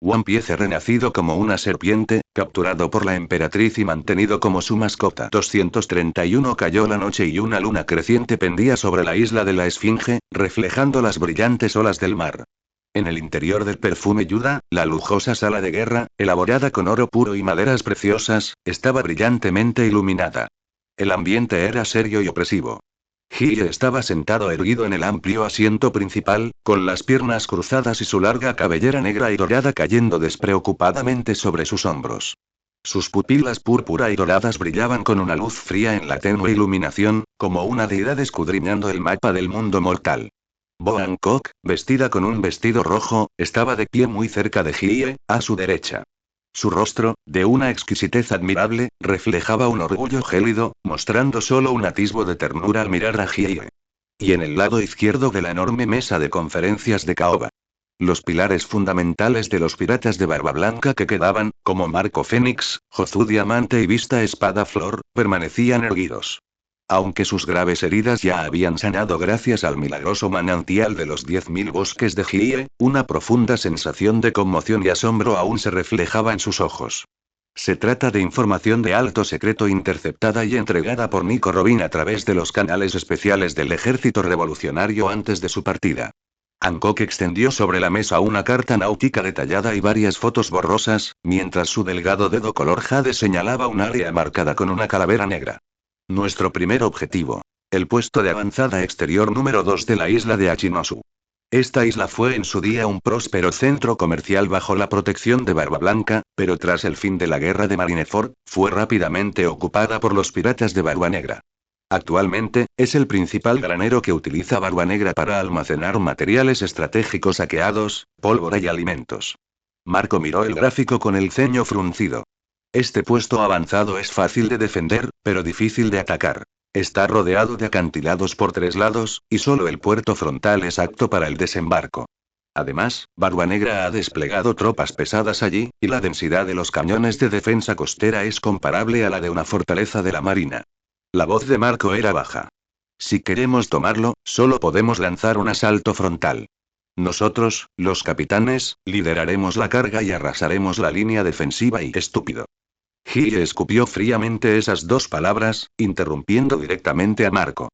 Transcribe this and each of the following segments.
One Piece renacido como una serpiente, capturado por la emperatriz y mantenido como su mascota. 231 Cayó la noche y una luna creciente pendía sobre la isla de la Esfinge, reflejando las brillantes olas del mar. En el interior del perfume Yuda, la lujosa sala de guerra, elaborada con oro puro y maderas preciosas, estaba brillantemente iluminada. El ambiente era serio y opresivo. Hiei estaba sentado erguido en el amplio asiento principal, con las piernas cruzadas y su larga cabellera negra y dorada cayendo despreocupadamente sobre sus hombros. Sus pupilas púrpura y doradas brillaban con una luz fría en la tenue iluminación, como una deidad escudriñando el mapa del mundo mortal. Bo Hancock, vestida con un vestido rojo, estaba de pie muy cerca de Hiei, a su derecha. Su rostro, de una exquisitez admirable, reflejaba un orgullo gélido, mostrando solo un atisbo de ternura al mirar a Hiei. Y en el lado izquierdo de la enorme mesa de conferencias de Caoba. Los pilares fundamentales de los piratas de Barba Blanca que quedaban, como Marco Fénix, Jozu Diamante y Vista Espada Flor, permanecían erguidos. Aunque sus graves heridas ya habían sanado gracias al milagroso manantial de los 10.000 bosques de Hiei, una profunda sensación de conmoción y asombro aún se reflejaba en sus ojos. Se trata de información de alto secreto interceptada y entregada por Nico Robin a través de los canales especiales del ejército revolucionario antes de su partida. Hancock extendió sobre la mesa una carta náutica detallada y varias fotos borrosas, mientras su delgado dedo color jade señalaba un área marcada con una calavera negra. Nuestro primer objetivo. El puesto de avanzada exterior número 2 de la isla de Achinosu. Esta isla fue en su día un próspero centro comercial bajo la protección de Barba Blanca, pero tras el fin de la guerra de Marineford, fue rápidamente ocupada por los piratas de Barba Negra. Actualmente, es el principal granero que utiliza Barba Negra para almacenar materiales estratégicos saqueados, pólvora y alimentos. Marco miró el gráfico con el ceño fruncido. Este puesto avanzado es fácil de defender, pero difícil de atacar. Está rodeado de acantilados por 3 lados, y solo el puerto frontal es apto para el desembarco. Además, Barba Negra ha desplegado tropas pesadas allí, y la densidad de los cañones de defensa costera es comparable a la de una fortaleza de la marina. La voz de Marco era baja. Si queremos tomarlo, solo podemos lanzar un asalto frontal. Nosotros, los capitanes, lideraremos la carga y arrasaremos la línea defensiva y estúpido. Hiei escupió fríamente esas 2 palabras, interrumpiendo directamente a Marco.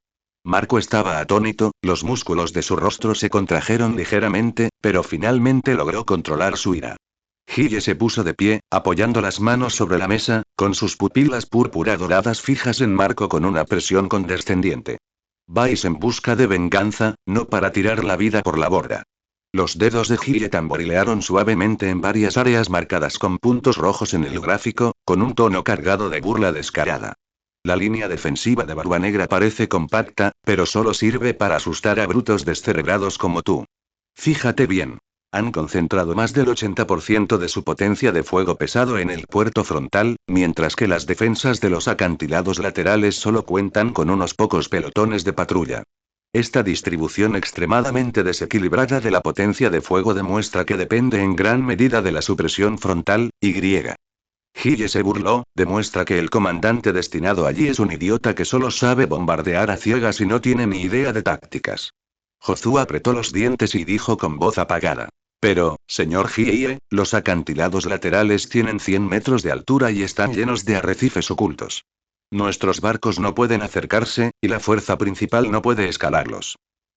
Marco estaba atónito, los músculos de su rostro se contrajeron ligeramente, pero finalmente logró controlar su ira. Hiei se puso de pie, apoyando las manos sobre la mesa, con sus pupilas púrpura doradas fijas en Marco con una presión condescendiente. Vais en busca de venganza, no para tirar la vida por la borda. Los dedos de Hiei tamborilearon suavemente en varias áreas marcadas con puntos rojos en el gráfico, con un tono cargado de burla descarada. La línea defensiva de Barba Negra parece compacta, pero solo sirve para asustar a brutos descerebrados como tú. Fíjate bien. Han concentrado más del 80% de su potencia de fuego pesado en el puerto frontal, mientras que las defensas de los acantilados laterales solo cuentan con unos pocos pelotones de patrulla. Esta distribución extremadamente desequilibrada de la potencia de fuego demuestra que depende en gran medida de la supresión frontal, y. Hiei se burló, demuestra que el comandante destinado allí es un idiota que solo sabe bombardear a ciegas y no tiene ni idea de tácticas. Jozu apretó los dientes y dijo con voz apagada. Pero, señor Hiei, los acantilados laterales tienen 100 metros de altura y están llenos de arrecifes ocultos. Nuestros barcos no pueden acercarse, y la fuerza principal no puede escalarlos.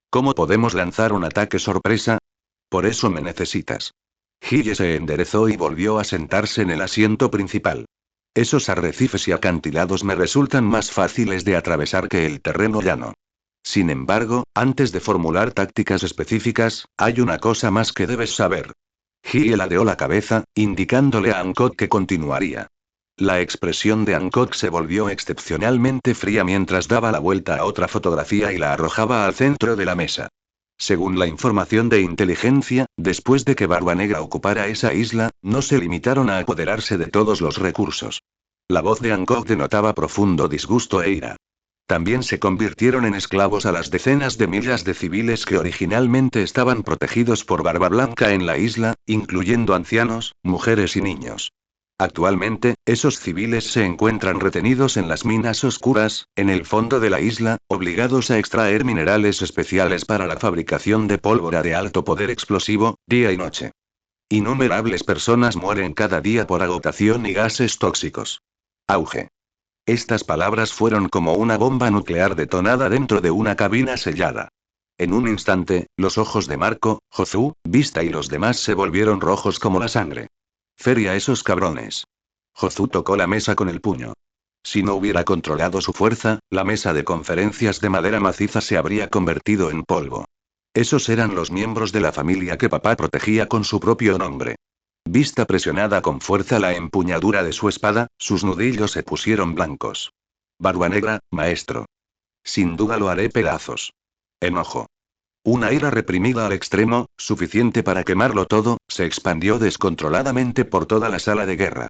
¿Cómo podemos lanzar un ataque sorpresa? Por eso me necesitas. Hiei se enderezó y volvió a sentarse en el asiento principal. Esos arrecifes y acantilados me resultan más fáciles de atravesar que el terreno llano. Sin embargo, antes de formular tácticas específicas, hay una cosa más que debes saber. Hiei ladeó la cabeza, indicándole a Hancock que continuaría. La expresión de Hancock se volvió excepcionalmente fría mientras daba la vuelta a otra fotografía y la arrojaba al centro de la mesa. Según la información de inteligencia, después de que Barba Negra ocupara esa isla, no se limitaron a apoderarse de todos los recursos. La voz de Hancock denotaba profundo disgusto e ira. También se convirtieron en esclavos a las decenas de miles de civiles que originalmente estaban protegidos por Barba Blanca en la isla, incluyendo ancianos, mujeres y niños. Actualmente, esos civiles se encuentran retenidos en las minas oscuras, en el fondo de la isla, obligados a extraer minerales especiales para la fabricación de pólvora de alto poder explosivo, día y noche. Innumerables personas mueren cada día por agotación y gases tóxicos. Auge. Estas palabras fueron como una bomba nuclear detonada dentro de una cabina sellada. En un instante, los ojos de Marco, Jozu, Vista y los demás se volvieron rojos como la sangre. Feria esos cabrones. Jozu tocó la mesa con el puño. Si no hubiera controlado su fuerza, la mesa de conferencias de madera maciza se habría convertido en polvo. Esos eran los miembros de la familia que papá protegía con su propio nombre. Vista presionada con fuerza la empuñadura de su espada, sus nudillos se pusieron blancos. Barba Negra, maestro. Sin duda lo haré pedazos. Enojo. Una ira reprimida al extremo, suficiente para quemarlo todo, se expandió descontroladamente por toda la sala de guerra.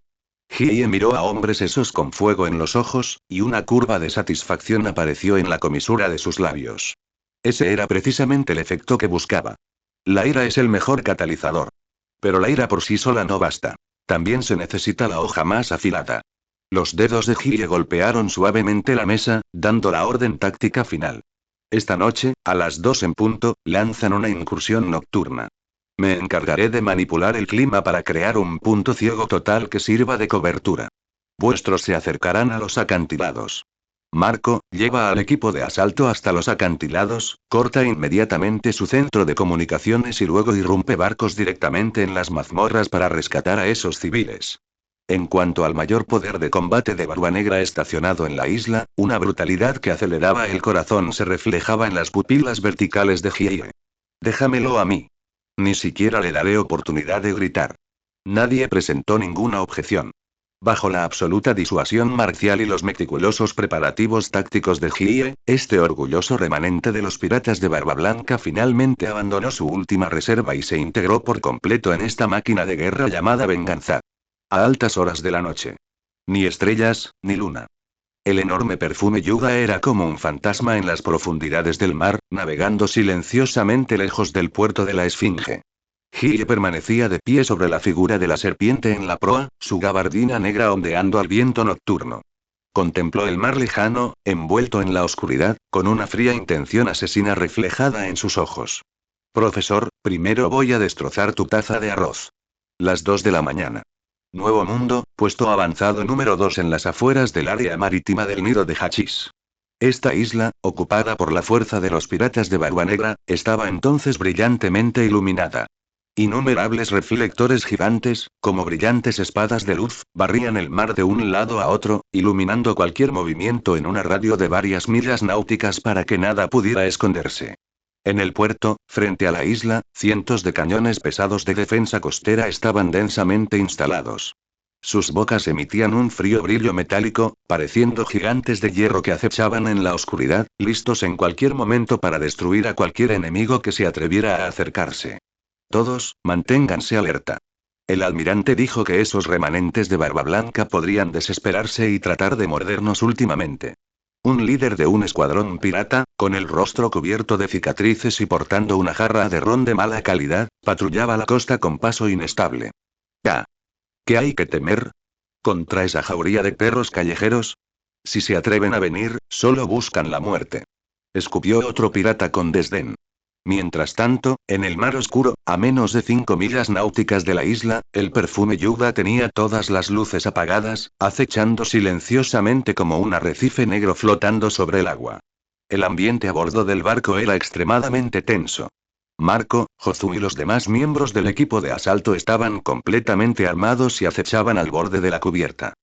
Hie miró a hombres esos con fuego en los ojos, y una curva de satisfacción apareció en la comisura de sus labios. Ese era precisamente el efecto que buscaba. La ira es el mejor catalizador. Pero la ira por sí sola no basta. También se necesita la hoja más afilada. Los dedos de Hie golpearon suavemente la mesa, dando la orden táctica final. Esta noche, a las 2 en punto, lanzan una incursión nocturna. Me encargaré de manipular el clima para crear un punto ciego total que sirva de cobertura. Vuestros se acercarán a los acantilados. Marco, lleva al equipo de asalto hasta los acantilados, corta inmediatamente su centro de comunicaciones y luego irrumpe barcos directamente en las mazmorras para rescatar a esos civiles. En cuanto al mayor poder de combate de Barba Negra estacionado en la isla, una brutalidad que aceleraba el corazón se reflejaba en las pupilas verticales de Hie. Déjamelo a mí. Ni siquiera le daré oportunidad de gritar. Nadie presentó ninguna objeción. Bajo la absoluta disuasión marcial y los meticulosos preparativos tácticos de Hie, este orgulloso remanente de los piratas de Barba Blanca finalmente abandonó su última reserva y se integró por completo en esta máquina de guerra llamada venganza. A altas horas de la noche. Ni estrellas, ni luna. El enorme perfume Yuga era como un fantasma en las profundidades del mar, navegando silenciosamente lejos del puerto de la Esfinge. Hie permanecía de pie sobre la figura de la serpiente en la proa, su gabardina negra ondeando al viento nocturno. Contempló el mar lejano, envuelto en la oscuridad, con una fría intención asesina reflejada en sus ojos. Profesor, primero voy a destrozar tu taza de arroz. Las 2 de la mañana. Nuevo Mundo, puesto avanzado número 2 en las afueras del área marítima del nido de Hachís. Esta isla, ocupada por la fuerza de los piratas de Barba Negra, estaba entonces brillantemente iluminada. Innumerables reflectores gigantes, como brillantes espadas de luz, barrían el mar de un lado a otro, iluminando cualquier movimiento en una radio de varias millas náuticas para que nada pudiera esconderse. En el puerto, frente a la isla, cientos de cañones pesados de defensa costera estaban densamente instalados. Sus bocas emitían un frío brillo metálico, pareciendo gigantes de hierro que acechaban en la oscuridad, listos en cualquier momento para destruir a cualquier enemigo que se atreviera a acercarse. Todos, manténganse alerta. El almirante dijo que esos remanentes de Barba Blanca podrían desesperarse y tratar de mordernos últimamente. Un líder de un escuadrón pirata, con el rostro cubierto de cicatrices y portando una jarra de ron de mala calidad, patrullaba la costa con paso inestable. ¿Ya? ¿Qué hay que temer? ¿Contra esa jauría de perros callejeros? Si se atreven a venir, solo buscan la muerte. Escupió otro pirata con desdén. Mientras tanto, en el mar oscuro, a menos de 5 millas náuticas de la isla, el perfume Yuga tenía todas las luces apagadas, acechando silenciosamente como un arrecife negro flotando sobre el agua. El ambiente a bordo del barco era extremadamente tenso. Marco, Jozu y los demás miembros del equipo de asalto estaban completamente armados y acechaban al borde de la cubierta.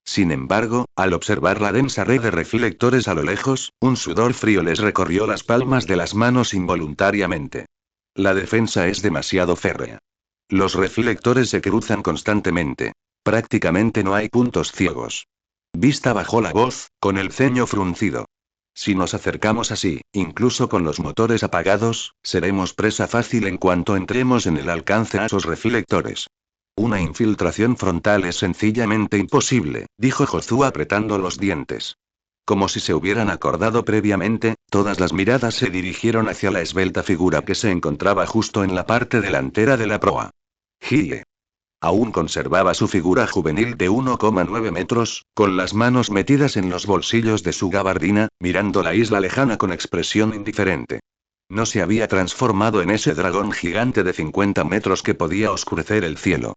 Sin embargo, al observar la densa red de reflectores a lo lejos, un sudor frío les recorrió las palmas de las manos involuntariamente. La defensa es demasiado férrea. Los reflectores se cruzan constantemente. Prácticamente no hay puntos ciegos. Vista bajó la voz, con el ceño fruncido. Si nos acercamos así, incluso con los motores apagados, seremos presa fácil en cuanto entremos en el alcance a esos reflectores. Una infiltración frontal es sencillamente imposible, dijo Jozu apretando los dientes. Como si se hubieran acordado previamente, todas las miradas se dirigieron hacia la esbelta figura que se encontraba justo en la parte delantera de la proa. Hie. Aún conservaba su figura juvenil de 1,9 metros, con las manos metidas en los bolsillos de su gabardina, mirando la isla lejana con expresión indiferente. No se había transformado en ese dragón gigante de 50 metros que podía oscurecer el cielo.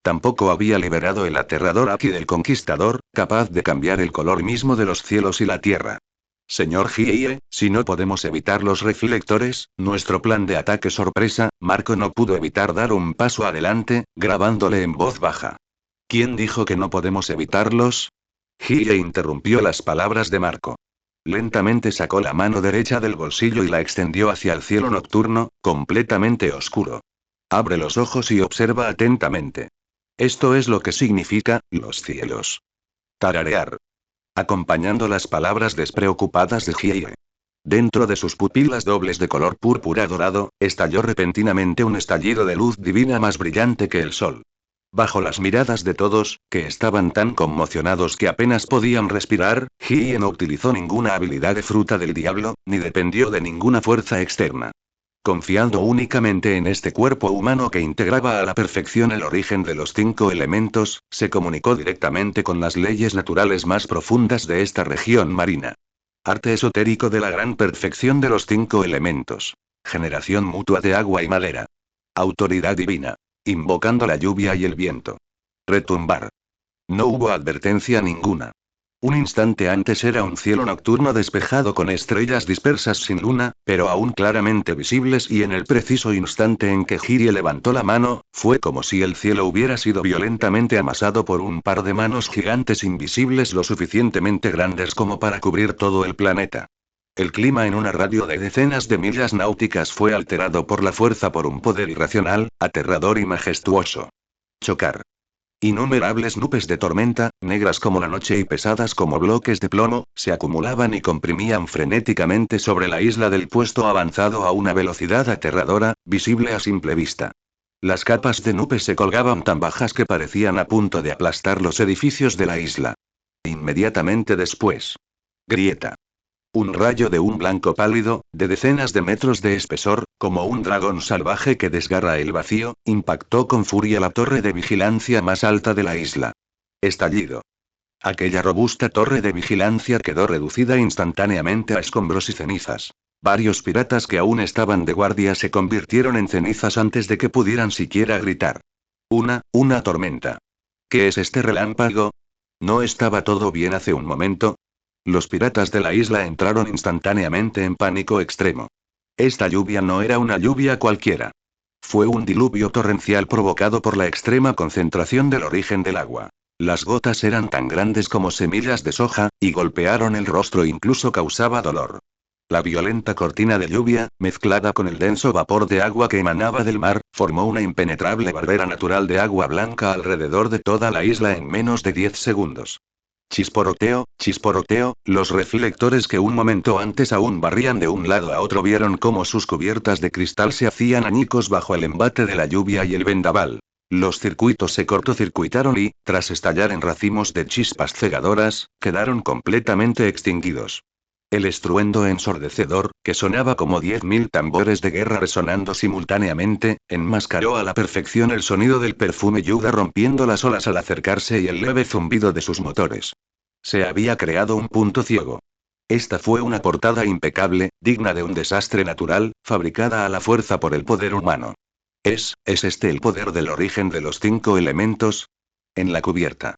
Tampoco había liberado el aterrador Aki del Conquistador, capaz de cambiar el color mismo de los cielos y la tierra. Señor Hiei, si no podemos evitar los reflectores, nuestro plan de ataque sorpresa, Marco no pudo evitar dar un paso adelante, grabándole en voz baja. ¿Quién dijo que no podemos evitarlos? Hiei interrumpió las palabras de Marco. Lentamente sacó la mano derecha del bolsillo y la extendió hacia el cielo nocturno, completamente oscuro. Abre los ojos y observa atentamente. Esto es lo que significa, los cielos. Tararear. Acompañando las palabras despreocupadas de Hiei. Dentro de sus pupilas dobles de color púrpura dorado, estalló repentinamente un estallido de luz divina más brillante que el sol. Bajo las miradas de todos, que estaban tan conmocionados que apenas podían respirar, Hiei no utilizó ninguna habilidad de fruta del diablo, ni dependió de ninguna fuerza externa. Confiando únicamente en este cuerpo humano que integraba a la perfección el origen de los 5 elementos, se comunicó directamente con las leyes naturales más profundas de esta región marina. Arte esotérico de la gran perfección de los 5 elementos. Generación mutua de agua y madera. Autoridad divina. Invocando la lluvia y el viento. Retumbar. No hubo advertencia ninguna. Un instante antes era un cielo nocturno despejado con estrellas dispersas sin luna, pero aún claramente visibles, y en el preciso instante en que Hiei levantó la mano, fue como si el cielo hubiera sido violentamente amasado por un par de manos gigantes invisibles lo suficientemente grandes como para cubrir todo el planeta. El clima en un radio de decenas de millas náuticas fue alterado por la fuerza por un poder irracional, aterrador y majestuoso. Chocar. Innumerables nubes de tormenta, negras como la noche y pesadas como bloques de plomo, se acumulaban y comprimían frenéticamente sobre la isla del puesto avanzado a una velocidad aterradora, visible a simple vista. Las capas de nubes se colgaban tan bajas que parecían a punto de aplastar los edificios de la isla. Inmediatamente después. Grieta. Un rayo de un blanco pálido, de decenas de metros de espesor, como un dragón salvaje que desgarra el vacío, impactó con furia la torre de vigilancia más alta de la isla. Estallido. Aquella robusta torre de vigilancia quedó reducida instantáneamente a escombros y cenizas. Varios piratas que aún estaban de guardia se convirtieron en cenizas antes de que pudieran siquiera gritar. Una tormenta. ¿Qué es este relámpago? ¿No estaba todo bien hace un momento? Los piratas de la isla entraron instantáneamente en pánico extremo. Esta lluvia no era una lluvia cualquiera. Fue un diluvio torrencial provocado por la extrema concentración del origen del agua. Las gotas eran tan grandes como semillas de soja, y golpearon el rostro e incluso causaba dolor. La violenta cortina de lluvia, mezclada con el denso vapor de agua que emanaba del mar, formó una impenetrable barrera natural de agua blanca alrededor de toda la isla en menos de 10 segundos. Chisporoteo, los reflectores que un momento antes aún barrían de un lado a otro vieron cómo sus cubiertas de cristal se hacían añicos bajo el embate de la lluvia y el vendaval. Los circuitos se cortocircuitaron y, tras estallar en racimos de chispas cegadoras, quedaron completamente extinguidos. El estruendo ensordecedor, que sonaba como 10.000 tambores de guerra resonando simultáneamente, enmascaró a la perfección el sonido del perfume Yuda rompiendo las olas al acercarse y el leve zumbido de sus motores. Se había creado un punto ciego. Esta fue una portada impecable, digna de un desastre natural, fabricada a la fuerza por el poder humano. ¿Es este el poder del origen de los 5 elementos? En la cubierta.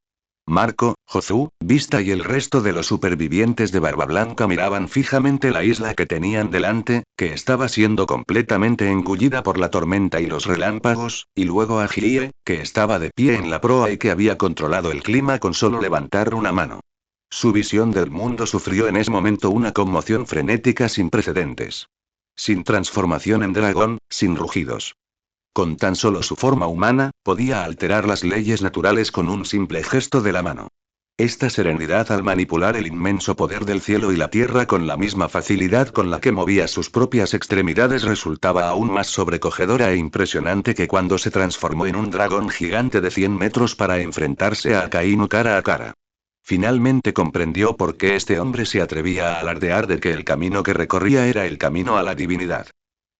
Marco, Jozu, Vista y el resto de los supervivientes de Barba Blanca miraban fijamente la isla que tenían delante, que estaba siendo completamente engullida por la tormenta y los relámpagos, y luego a Hiei, que estaba de pie en la proa y que había controlado el clima con solo levantar una mano. Su visión del mundo sufrió en ese momento una conmoción frenética sin precedentes. Sin transformación en dragón, sin rugidos. Con tan solo su forma humana, podía alterar las leyes naturales con un simple gesto de la mano. Esta serenidad al manipular el inmenso poder del cielo y la tierra con la misma facilidad con la que movía sus propias extremidades resultaba aún más sobrecogedora e impresionante que cuando se transformó en un dragón gigante de 100 metros para enfrentarse a Akainu cara a cara. Finalmente comprendió por qué este hombre se atrevía a alardear de que el camino que recorría era el camino a la divinidad.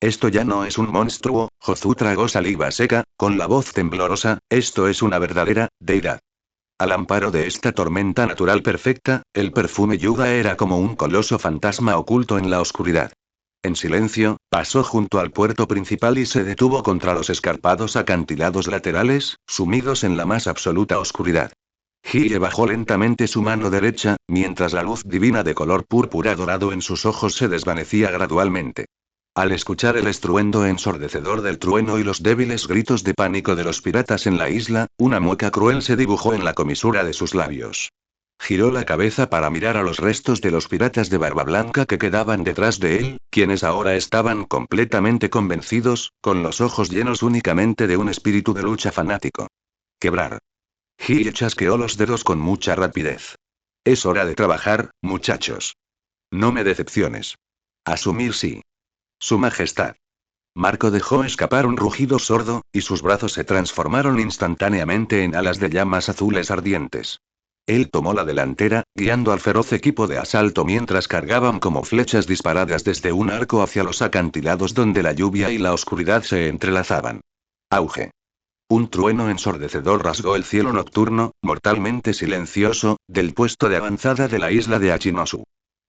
Esto ya no es un monstruo, Jozu tragó saliva seca, con la voz temblorosa, esto es una verdadera deidad. Al amparo de esta tormenta natural perfecta, el perfume Yuda era como un coloso fantasma oculto en la oscuridad. En silencio, pasó junto al puerto principal y se detuvo contra los escarpados acantilados laterales, sumidos en la más absoluta oscuridad. Hie bajó lentamente su mano derecha, mientras la luz divina de color púrpura dorado en sus ojos se desvanecía gradualmente. Al escuchar el estruendo ensordecedor del trueno y los débiles gritos de pánico de los piratas en la isla, una mueca cruel se dibujó en la comisura de sus labios. Giró la cabeza para mirar a los restos de los piratas de Barba Blanca que quedaban detrás de él, quienes ahora estaban completamente convencidos, con los ojos llenos únicamente de un espíritu de lucha fanático. Quebrar. Hie chasqueó los dedos con mucha rapidez. Es hora de trabajar, muchachos. No me decepciones. Asumir sí. Su Majestad. Marco dejó escapar un rugido sordo, y sus brazos se transformaron instantáneamente en alas de llamas azules ardientes. Él tomó la delantera, guiando al feroz equipo de asalto mientras cargaban como flechas disparadas desde un arco hacia los acantilados donde la lluvia y la oscuridad se entrelazaban. Auge. Un trueno ensordecedor rasgó el cielo nocturno, mortalmente silencioso, del puesto de avanzada de la isla de Achinosu.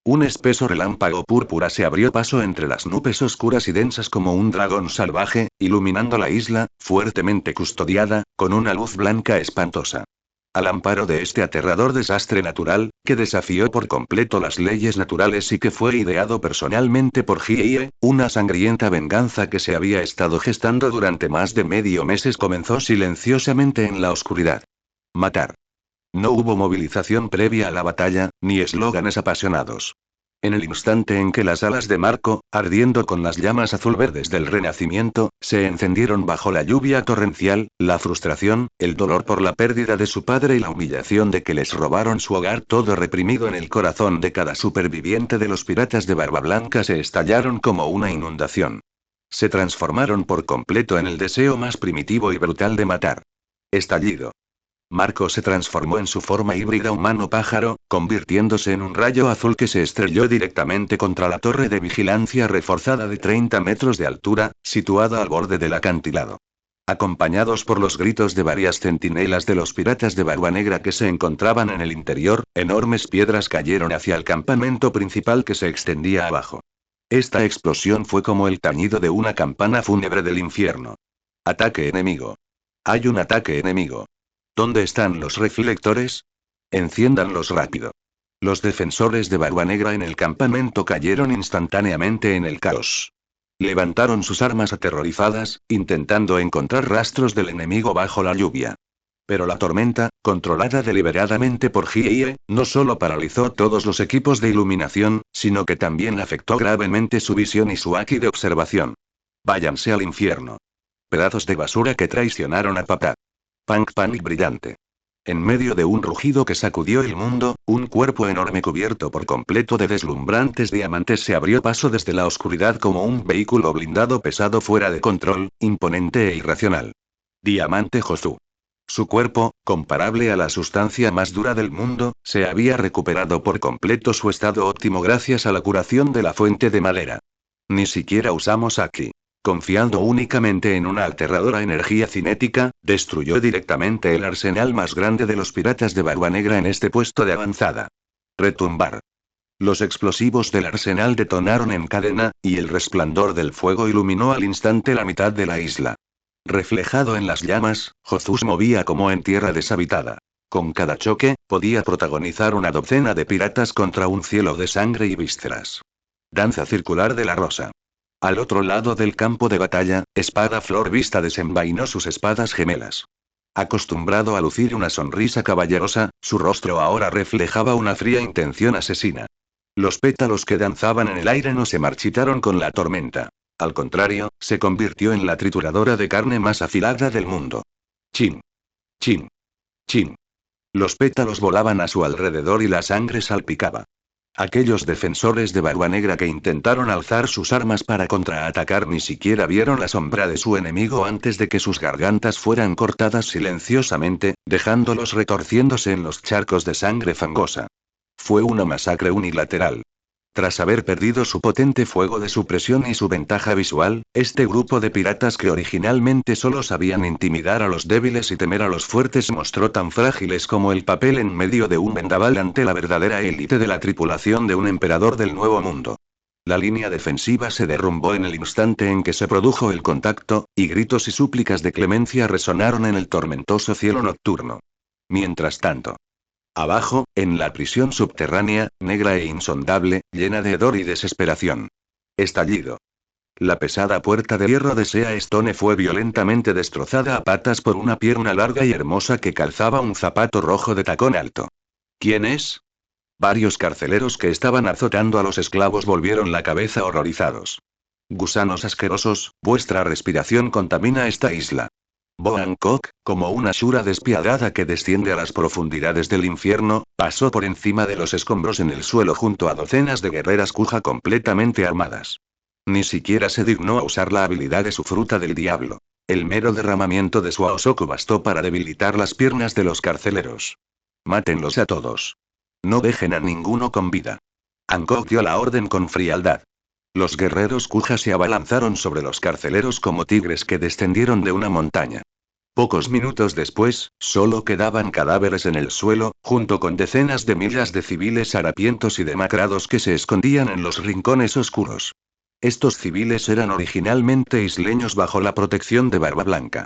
Un espeso relámpago púrpura se abrió paso entre las nubes oscuras y densas como un dragón salvaje, iluminando la isla, fuertemente custodiada, con una luz blanca espantosa. Al amparo de este aterrador desastre natural, que desafió por completo las leyes naturales y que fue ideado personalmente por Hiei, una sangrienta venganza que se había estado gestando durante más de medio mes comenzó silenciosamente en la oscuridad. Matar. No hubo movilización previa a la batalla, ni eslóganes apasionados. En el instante en que las alas de Marco, ardiendo con las llamas azul-verdes del renacimiento, se encendieron bajo la lluvia torrencial, la frustración, el dolor por la pérdida de su padre y la humillación de que les robaron su hogar, todo reprimido en el corazón de cada superviviente de los piratas de Barba Blanca, se estallaron como una inundación. Se transformaron por completo en el deseo más primitivo y brutal de matar. Estallido. Marco se transformó en su forma híbrida humano-pájaro, convirtiéndose en un rayo azul que se estrelló directamente contra la torre de vigilancia reforzada de 30 metros de altura, situada al borde del acantilado. Acompañados por los gritos de varias centinelas de los piratas de Barba Negra que se encontraban en el interior, enormes piedras cayeron hacia el campamento principal que se extendía abajo. Esta explosión fue como el tañido de una campana fúnebre del infierno. Ataque enemigo. Hay un ataque enemigo. ¿Dónde están los reflectores? Enciéndanlos rápido. Los defensores de Barba Negra en el campamento cayeron instantáneamente en el caos. Levantaron sus armas aterrorizadas, intentando encontrar rastros del enemigo bajo la lluvia. Pero la tormenta, controlada deliberadamente por Hiei, no solo paralizó todos los equipos de iluminación, sino que también afectó gravemente su visión y su haki de observación. Váyanse al infierno. Pedazos de basura que traicionaron a papá. Punk Panic brillante. En medio de un rugido que sacudió el mundo, un cuerpo enorme cubierto por completo de deslumbrantes diamantes se abrió paso desde la oscuridad como un vehículo blindado pesado fuera de control, imponente e irracional. Diamante Josu. Su cuerpo, comparable a la sustancia más dura del mundo, se había recuperado por completo su estado óptimo gracias a la curación de la fuente de madera. Ni siquiera usamos Aki. Confiando únicamente en una aterradora energía cinética, destruyó directamente el arsenal más grande de los piratas de Barba Negra en este puesto de avanzada. Retumbar. Los explosivos del arsenal detonaron en cadena, y el resplandor del fuego iluminó al instante la mitad de la isla. Reflejado en las llamas, Jozus movía como en tierra deshabitada. Con cada choque, podía protagonizar una docena de piratas contra un cielo de sangre y vísceras. Danza circular de la rosa. Al otro lado del campo de batalla, Espada Flor Vista desenvainó sus espadas gemelas. Acostumbrado a lucir una sonrisa caballerosa, su rostro ahora reflejaba una fría intención asesina. Los pétalos que danzaban en el aire no se marchitaron con la tormenta. Al contrario, se convirtió en la trituradora de carne más afilada del mundo. Chin. Chin. Chin. Los pétalos volaban a su alrededor y la sangre salpicaba. Aquellos defensores de Barba Negra que intentaron alzar sus armas para contraatacar ni siquiera vieron la sombra de su enemigo antes de que sus gargantas fueran cortadas silenciosamente, dejándolos retorciéndose en los charcos de sangre fangosa. Fue una masacre unilateral. Tras haber perdido su potente fuego de supresión y su ventaja visual, este grupo de piratas que originalmente solo sabían intimidar a los débiles y temer a los fuertes mostró tan frágiles como el papel en medio de un vendaval ante la verdadera élite de la tripulación de un emperador del Nuevo Mundo. La línea defensiva se derrumbó en el instante en que se produjo el contacto, y gritos y súplicas de clemencia resonaron en el tormentoso cielo nocturno. Mientras tanto, abajo, en la prisión subterránea, negra e insondable, llena de hedor y desesperación. Estallido. La pesada puerta de hierro de Sea Stone fue violentamente destrozada a patas por una pierna larga y hermosa que calzaba un zapato rojo de tacón alto. ¿Quién es? Varios carceleros que estaban azotando a los esclavos volvieron la cabeza horrorizados. Gusanos asquerosos, vuestra respiración contamina esta isla. Bo Hancock, como una shura despiadada que desciende a las profundidades del infierno, pasó por encima de los escombros en el suelo junto a docenas de guerreras Kuja completamente armadas. Ni siquiera se dignó a usar la habilidad de su fruta del diablo. El mero derramamiento de su Aosoku bastó para debilitar las piernas de los carceleros. Mátenlos a todos. No dejen a ninguno con vida. Hancock dio la orden con frialdad. Los guerreros Kuja se abalanzaron sobre los carceleros como tigres que descendieron de una montaña. Pocos minutos después, solo quedaban cadáveres en el suelo, junto con decenas de miles de civiles harapientos y demacrados que se escondían en los rincones oscuros. Estos civiles eran originalmente isleños bajo la protección de Barba Blanca.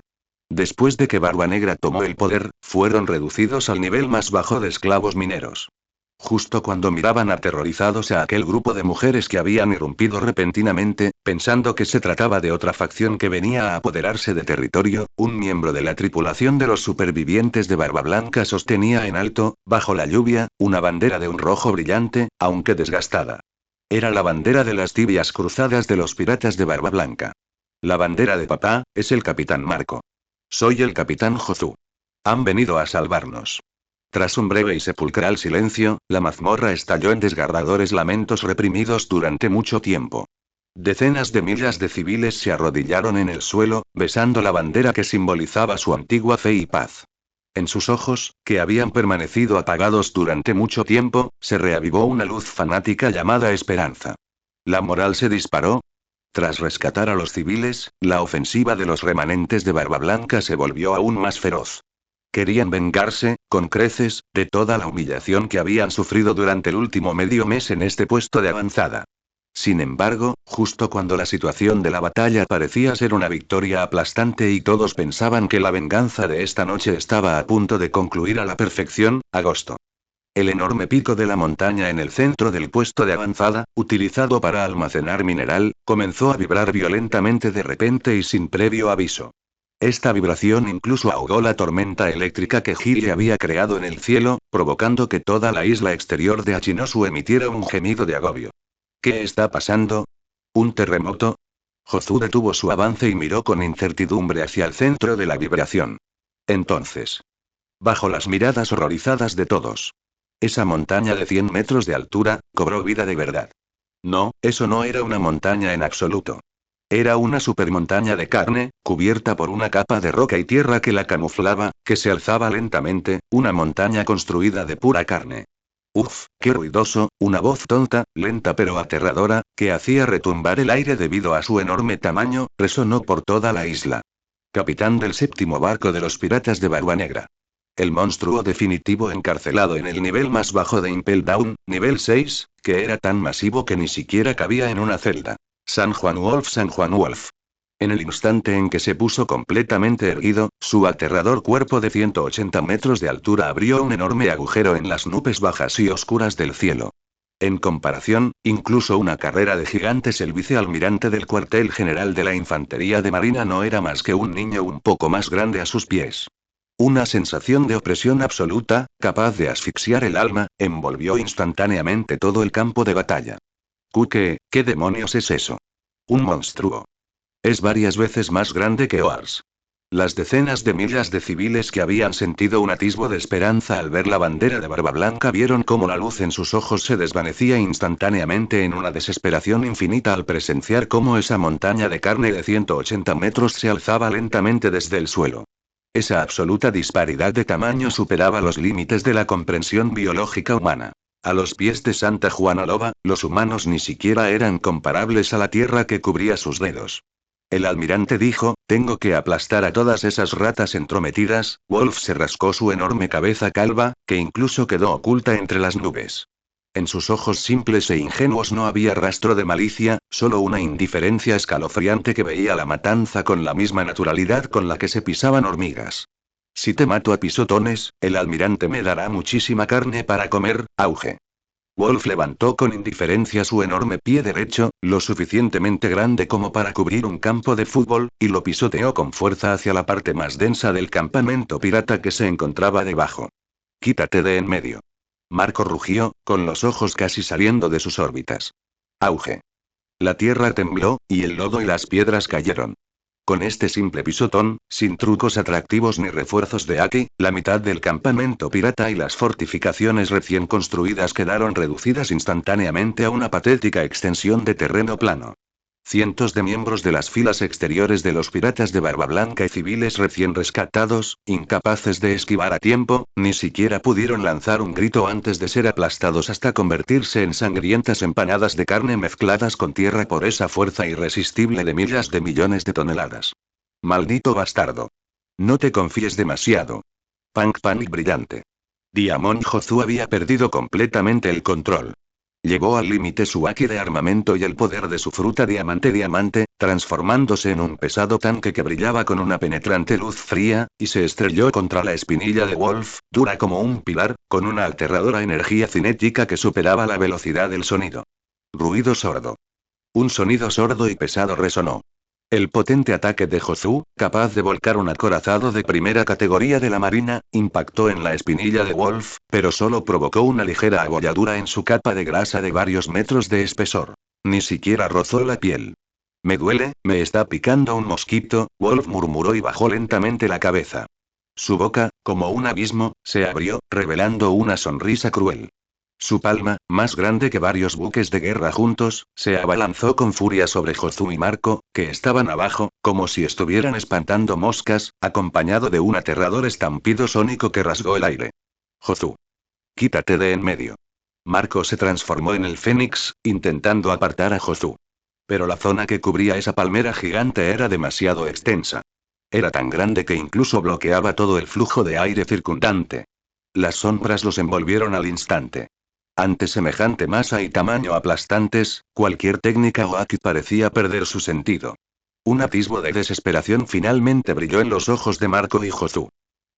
Después de que Barba Negra tomó el poder, fueron reducidos al nivel más bajo de esclavos mineros. Justo cuando miraban aterrorizados a aquel grupo de mujeres que habían irrumpido repentinamente, pensando que se trataba de otra facción que venía a apoderarse de territorio, un miembro de la tripulación de los supervivientes de Barba Blanca sostenía en alto, bajo la lluvia, una bandera de un rojo brillante, aunque desgastada. Era la bandera de las tibias cruzadas de los piratas de Barba Blanca. La bandera de papá, es el capitán Marco. Soy el capitán Jozu. Han venido a salvarnos. Tras un breve y sepulcral silencio, la mazmorra estalló en desgarradores lamentos reprimidos durante mucho tiempo. Decenas de miles de civiles se arrodillaron en el suelo, besando la bandera que simbolizaba su antigua fe y paz. En sus ojos, que habían permanecido apagados durante mucho tiempo, se reavivó una luz fanática llamada esperanza. La moral se disparó. Tras rescatar a los civiles, la ofensiva de los remanentes de Barba Blanca se volvió aún más feroz. Querían vengarse, con creces, de toda la humillación que habían sufrido durante el último medio mes en este puesto de avanzada. Sin embargo, justo cuando la situación de la batalla parecía ser una victoria aplastante y todos pensaban que la venganza de esta noche estaba a punto de concluir a la perfección, agosto. El enorme pico de la montaña en el centro del puesto de avanzada, utilizado para almacenar mineral, comenzó a vibrar violentamente de repente y sin previo aviso. Esta vibración incluso ahogó la tormenta eléctrica que Hylia había creado en el cielo, provocando que toda la isla exterior de Achinosu emitiera un gemido de agobio. ¿Qué está pasando? ¿Un terremoto? Jozu detuvo su avance y miró con incertidumbre hacia el centro de la vibración. Entonces, bajo las miradas horrorizadas de todos, esa montaña de 100 metros de altura, cobró vida de verdad. No, eso no era una montaña en absoluto. Era una supermontaña de carne, cubierta por una capa de roca y tierra que la camuflaba, que se alzaba lentamente, una montaña construida de pura carne. Uf, qué ruidoso, una voz tonta, lenta pero aterradora, que hacía retumbar el aire debido a su enorme tamaño, resonó por toda la isla. Capitán del séptimo barco de los piratas de Barba Negra. El monstruo definitivo encarcelado en el nivel más bajo de Impel Down, nivel 6, que era tan masivo que ni siquiera cabía en una celda. San Juan Wolf, San Juan Wolf. En el instante en que se puso completamente erguido, su aterrador cuerpo de 180 metros de altura abrió un enorme agujero en las nubes bajas y oscuras del cielo. En comparación, incluso una carrera de gigantes, el vicealmirante del cuartel general de la Infantería de Marina no era más que un niño un poco más grande a sus pies. Una sensación de opresión absoluta, capaz de asfixiar el alma, envolvió instantáneamente todo el campo de batalla. ¿Qué demonios es eso? Un monstruo. Es varias veces más grande que Oars. Las decenas de miles de civiles que habían sentido un atisbo de esperanza al ver la bandera de Barba Blanca vieron cómo la luz en sus ojos se desvanecía instantáneamente en una desesperación infinita al presenciar cómo esa montaña de carne de 180 metros se alzaba lentamente desde el suelo. Esa absoluta disparidad de tamaño superaba los límites de la comprensión biológica humana. A los pies de Santa Juana Loba, los humanos ni siquiera eran comparables a la tierra que cubría sus dedos. El almirante dijo, tengo que aplastar a todas esas ratas entrometidas. Wolf se rascó su enorme cabeza calva, que incluso quedó oculta entre las nubes. En sus ojos simples e ingenuos no había rastro de malicia, solo una indiferencia escalofriante que veía la matanza con la misma naturalidad con la que se pisaban hormigas. Si te mato a pisotones, el almirante me dará muchísima carne para comer, auge. Wolf levantó con indiferencia su enorme pie derecho, lo suficientemente grande como para cubrir un campo de fútbol, y lo pisoteó con fuerza hacia la parte más densa del campamento pirata que se encontraba debajo. Quítate de en medio. Marco rugió, con los ojos casi saliendo de sus órbitas. Auge. La tierra tembló, y el lodo y las piedras cayeron. Con este simple pisotón, sin trucos atractivos ni refuerzos de aquí, la mitad del campamento pirata y las fortificaciones recién construidas quedaron reducidas instantáneamente a una patética extensión de terreno plano. Cientos de miembros de las filas exteriores de los piratas de Barba Blanca y civiles recién rescatados, incapaces de esquivar a tiempo, ni siquiera pudieron lanzar un grito antes de ser aplastados hasta convertirse en sangrientas empanadas de carne mezcladas con tierra por esa fuerza irresistible de miles de millones de toneladas. Maldito bastardo. No te confíes demasiado. Punk Panic brillante. Diamond Jozu había perdido completamente el control. Llevó al límite su haki de armamento y el poder de su fruta diamante, transformándose en un pesado tanque que brillaba con una penetrante luz fría, y se estrelló contra la espinilla de Wolf, dura como un pilar, con una aterradora energía cinética que superaba la velocidad del sonido. Ruido sordo. Un sonido sordo y pesado resonó. El potente ataque de Jozu, capaz de volcar un acorazado de primera categoría de la marina, impactó en la espinilla de Wolf, pero solo provocó una ligera abolladura en su capa de grasa de varios metros de espesor. Ni siquiera rozó la piel. Me duele, me está picando un mosquito, Wolf murmuró y bajó lentamente la cabeza. Su boca, como un abismo, se abrió, revelando una sonrisa cruel. Su palma, más grande que varios buques de guerra juntos, se abalanzó con furia sobre Jozu y Marco, que estaban abajo, como si estuvieran espantando moscas, acompañado de un aterrador estampido sónico que rasgó el aire. Jozu. Quítate de en medio. Marco se transformó en el Fénix, intentando apartar a Jozu. Pero la zona que cubría esa palmera gigante era demasiado extensa. Era tan grande que incluso bloqueaba todo el flujo de aire circundante. Las sombras los envolvieron al instante. Ante semejante masa y tamaño aplastantes, cualquier técnica o haki parecía perder su sentido. Un atisbo de desesperación finalmente brilló en los ojos de Marco y Jozu.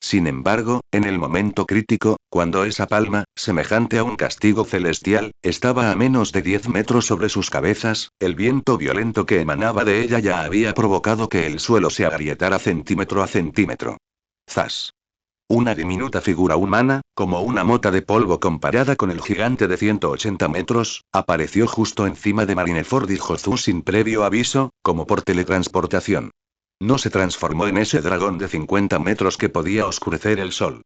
Sin embargo, en el momento crítico, cuando esa palma, semejante a un castigo celestial, estaba a menos de 10 metros sobre sus cabezas, el viento violento que emanaba de ella ya había provocado que el suelo se agrietara centímetro a centímetro. ¡Zas! Una diminuta figura humana, como una mota de polvo comparada con el gigante de 180 metros, apareció justo encima de Marineford y Jozu sin previo aviso, como por teletransportación. No se transformó en ese dragón de 50 metros que podía oscurecer el sol.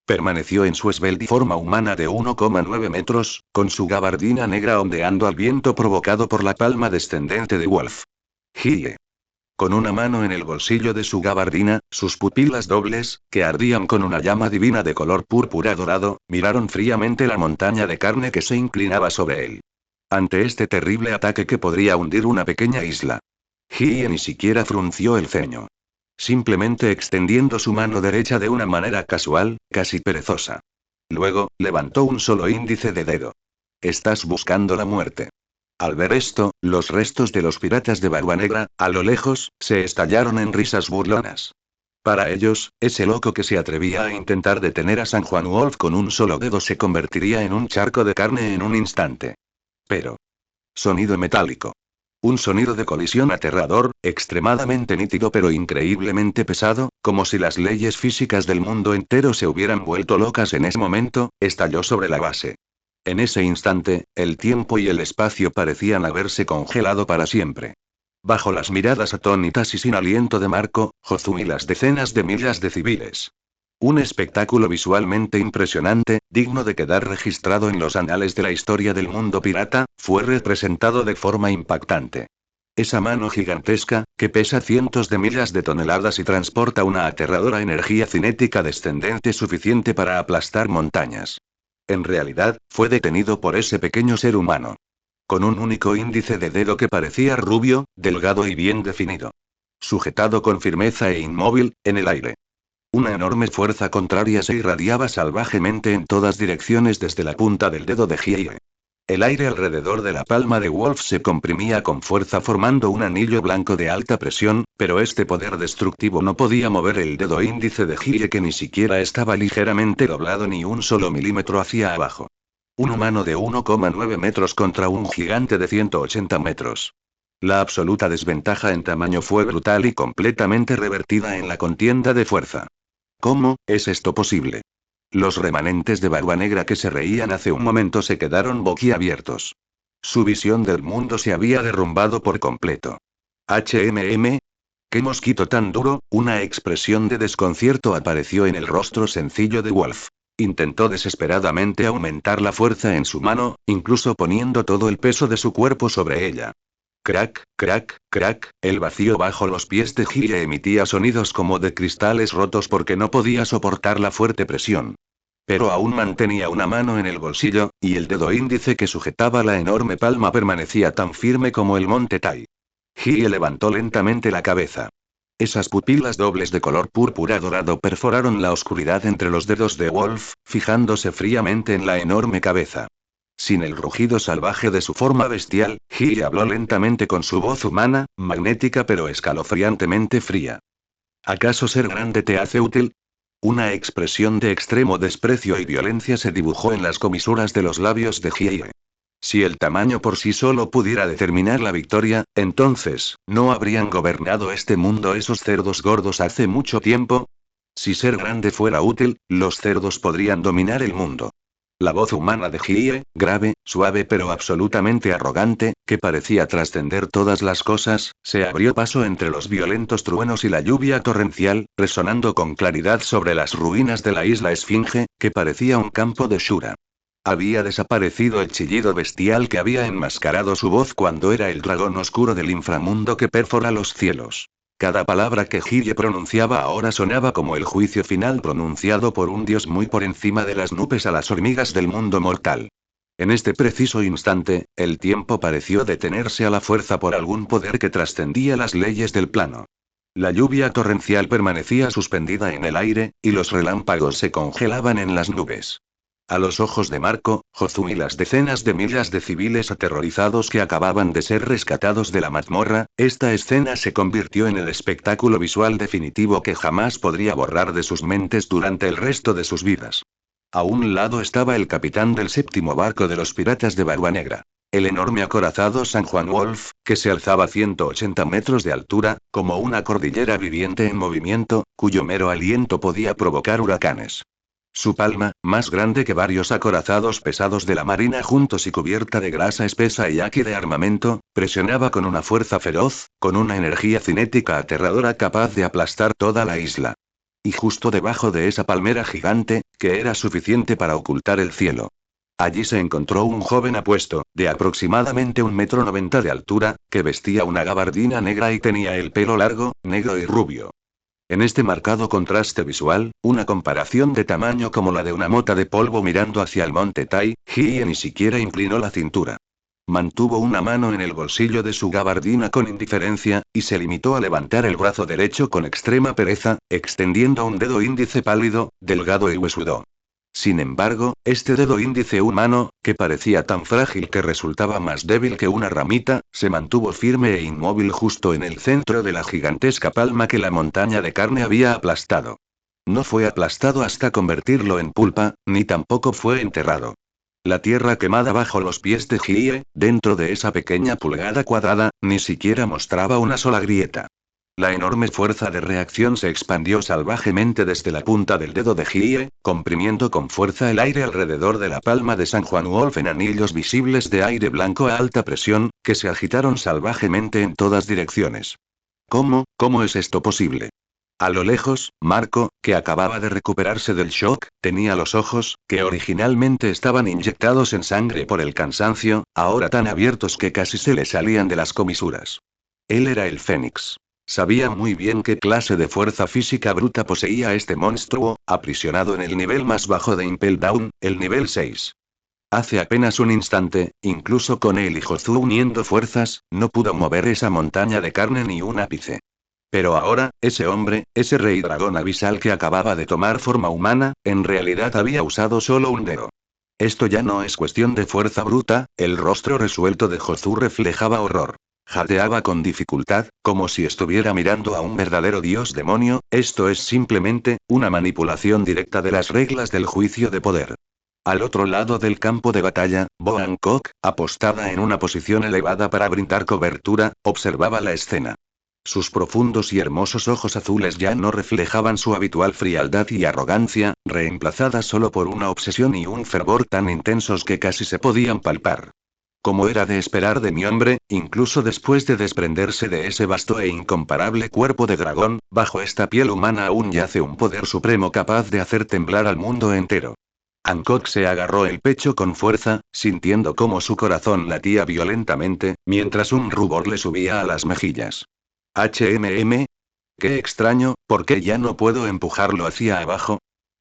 Permaneció en su esbelta forma humana de 1,9 metros, con su gabardina negra ondeando al viento provocado por la palma descendente de Wolf. ¡Hie! Con una mano en el bolsillo de su gabardina, sus pupilas dobles, que ardían con una llama divina de color púrpura dorado, miraron fríamente la montaña de carne que se inclinaba sobre él. Ante este terrible ataque que podría hundir una pequeña isla. Hie ni siquiera frunció el ceño. Simplemente extendiendo su mano derecha de una manera casual, casi perezosa. Luego, levantó un solo índice de dedo. Estás buscando la muerte. Al ver esto, los restos de los piratas de Barba Negra, a lo lejos, se estallaron en risas burlonas. Para ellos, ese loco que se atrevía a intentar detener a San Juan Wolf con un solo dedo se convertiría en un charco de carne en un instante. Pero. Sonido metálico. Un sonido de colisión aterrador, extremadamente nítido pero increíblemente pesado, como si las leyes físicas del mundo entero se hubieran vuelto locas en ese momento, estalló sobre la base. En ese instante, el tiempo y el espacio parecían haberse congelado para siempre. Bajo las miradas atónitas y sin aliento de Marco, Jozu y las decenas de miles de civiles. Un espectáculo visualmente impresionante, digno de quedar registrado en los anales de la historia del mundo pirata, fue representado de forma impactante. Esa mano gigantesca, que pesa cientos de miles de toneladas y transporta una aterradora energía cinética descendente suficiente para aplastar montañas. En realidad, fue detenido por ese pequeño ser humano. Con un único índice de dedo que parecía rubio, delgado y bien definido. Sujetado con firmeza e inmóvil, en el aire. Una enorme fuerza contraria se irradiaba salvajemente en todas direcciones desde la punta del dedo de Hie. El aire alrededor de la palma de Wolf se comprimía con fuerza formando un anillo blanco de alta presión, pero este poder destructivo no podía mover el dedo índice de Hyde que ni siquiera estaba ligeramente doblado ni un solo milímetro hacia abajo. Un humano de 1,9 metros contra un gigante de 180 metros. La absoluta desventaja en tamaño fue brutal y completamente revertida en la contienda de fuerza. ¿Cómo es esto posible? Los remanentes de Barba Negra que se reían hace un momento se quedaron boquiabiertos. Su visión del mundo se había derrumbado por completo. ¿HMM? ¿Qué mosquito tan duro? Una expresión de desconcierto apareció en el rostro sencillo de Wolf. Intentó desesperadamente aumentar la fuerza en su mano, incluso poniendo todo el peso de su cuerpo sobre ella. Crack, crack, crack, el vacío bajo los pies de Hyde emitía sonidos como de cristales rotos porque no podía soportar la fuerte presión. Pero aún mantenía una mano en el bolsillo, y el dedo índice que sujetaba la enorme palma permanecía tan firme como el monte Tai. Hyde levantó lentamente la cabeza. Esas pupilas dobles de color púrpura dorado perforaron la oscuridad entre los dedos de Wolf, fijándose fríamente en la enorme cabeza. Sin el rugido salvaje de su forma bestial, Hyde habló lentamente con su voz humana, magnética pero escalofriantemente fría. ¿Acaso ser grande te hace útil? Una expresión de extremo desprecio y violencia se dibujó en las comisuras de los labios de Hyde. Si el tamaño por sí solo pudiera determinar la victoria, entonces, ¿no habrían gobernado este mundo esos cerdos gordos hace mucho tiempo? Si ser grande fuera útil, los cerdos podrían dominar el mundo. La voz humana de Hyde, grave, suave pero absolutamente arrogante, que parecía trascender todas las cosas, se abrió paso entre los violentos truenos y la lluvia torrencial, resonando con claridad sobre las ruinas de la isla Esfinge, que parecía un campo de Shura. Había desaparecido el chillido bestial que había enmascarado su voz cuando era el dragón oscuro del inframundo que perfora los cielos. Cada palabra que Hyde pronunciaba ahora sonaba como el juicio final pronunciado por un dios muy por encima de las nubes a las hormigas del mundo mortal. En este preciso instante, el tiempo pareció detenerse a la fuerza por algún poder que trascendía las leyes del plano. La lluvia torrencial permanecía suspendida en el aire, y los relámpagos se congelaban en las nubes. A los ojos de Marco, Jozu y las decenas de miles de civiles aterrorizados que acababan de ser rescatados de la mazmorra, esta escena se convirtió en el espectáculo visual definitivo que jamás podría borrar de sus mentes durante el resto de sus vidas. A un lado estaba el capitán del séptimo barco de los piratas de Barba Negra. El enorme acorazado San Juan Wolf, que se alzaba a 180 metros de altura, como una cordillera viviente en movimiento, cuyo mero aliento podía provocar huracanes. Su palma, más grande que varios acorazados pesados de la marina juntos y cubierta de grasa espesa y yaqui de armamento, presionaba con una fuerza feroz, con una energía cinética aterradora capaz de aplastar toda la isla. Y justo debajo de esa palmera gigante, que era suficiente para ocultar el cielo. Allí se encontró un joven apuesto, de aproximadamente 1,90 m de altura, que vestía una gabardina negra y tenía el pelo largo, negro y rubio. En este marcado contraste visual, una comparación de tamaño como la de una mota de polvo mirando hacia el monte Tai, Hyde ni siquiera inclinó la cintura. Mantuvo una mano en el bolsillo de su gabardina con indiferencia, y se limitó a levantar el brazo derecho con extrema pereza, extendiendo un dedo índice pálido, delgado y huesudo. Sin embargo, este dedo índice humano, que parecía tan frágil que resultaba más débil que una ramita, se mantuvo firme e inmóvil justo en el centro de la gigantesca palma que la montaña de carne había aplastado. No fue aplastado hasta convertirlo en pulpa, ni tampoco fue enterrado. La tierra quemada bajo los pies de Hyde, dentro de esa pequeña pulgada cuadrada, ni siquiera mostraba una sola grieta. La enorme fuerza de reacción se expandió salvajemente desde la punta del dedo de Hyde, comprimiendo con fuerza el aire alrededor de la palma de San Juan Wolf en anillos visibles de aire blanco a alta presión, que se agitaron salvajemente en todas direcciones. ¿Cómo es esto posible? A lo lejos, Marco, que acababa de recuperarse del shock, tenía los ojos, que originalmente estaban inyectados en sangre por el cansancio, ahora tan abiertos que casi se le salían de las comisuras. Él era el Fénix. Sabía muy bien qué clase de fuerza física bruta poseía este monstruo, aprisionado en el nivel más bajo de Impel Down, el nivel 6. Hace apenas un instante, incluso con él y Jozu uniendo fuerzas, no pudo mover esa montaña de carne ni un ápice. Pero ahora, ese hombre, ese rey dragón abisal que acababa de tomar forma humana, en realidad había usado solo un dedo. Esto ya no es cuestión de fuerza bruta, el rostro resuelto de Jozu reflejaba horror. Jadeaba con dificultad, como si estuviera mirando a un verdadero dios demonio. Esto es simplemente una manipulación directa de las reglas del juicio de poder. Al otro lado del campo de batalla, Bo Hancock, apostada en una posición elevada para brindar cobertura, observaba la escena. Sus profundos y hermosos ojos azules ya no reflejaban su habitual frialdad y arrogancia, reemplazadas solo por una obsesión y un fervor tan intensos que casi se podían palpar. Como era de esperar de mi hombre, incluso después de desprenderse de ese vasto e incomparable cuerpo de dragón, bajo esta piel humana aún yace un poder supremo capaz de hacer temblar al mundo entero. Hancock se agarró el pecho con fuerza, sintiendo cómo su corazón latía violentamente, mientras un rubor le subía a las mejillas. HMM. Qué extraño, ¿por qué ya no puedo empujarlo hacia abajo?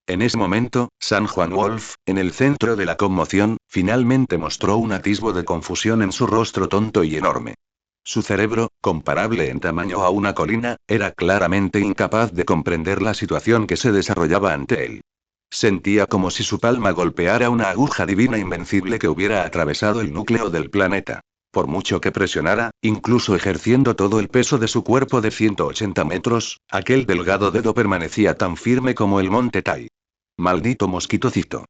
En ese momento, San Juan Wolf, en el centro de la conmoción, finalmente mostró un atisbo de confusión en su rostro tonto y enorme. Su cerebro, comparable en tamaño a una colina, era claramente incapaz de comprender la situación que se desarrollaba ante él. Sentía como si su palma golpeara una aguja divina invencible que hubiera atravesado el núcleo del planeta. Por mucho que presionara, incluso ejerciendo todo el peso de su cuerpo de 180 metros, aquel delgado dedo permanecía tan firme como el monte Tai. Maldito mosquitocito.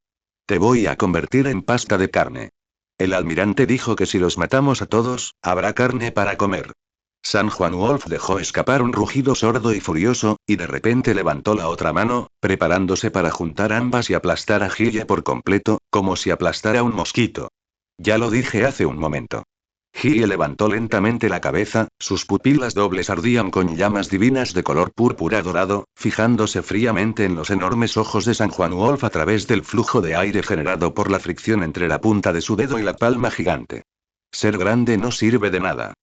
Te voy a convertir en pasta de carne. El almirante dijo que si los matamos a todos, habrá carne para comer. San Juan Wolf dejó escapar un rugido sordo y furioso, y de repente levantó la otra mano, preparándose para juntar ambas y aplastar a Gille por completo, como si aplastara un mosquito. Ya lo dije hace un momento. Gille levantó lentamente la cabeza, sus pupilas dobles ardían con llamas divinas de color púrpura dorado, fijándose fríamente en los enormes ojos de San Juan Wolf a través del flujo de aire generado por la fricción entre la punta de su dedo y la palma gigante. Ser grande no sirve de nada.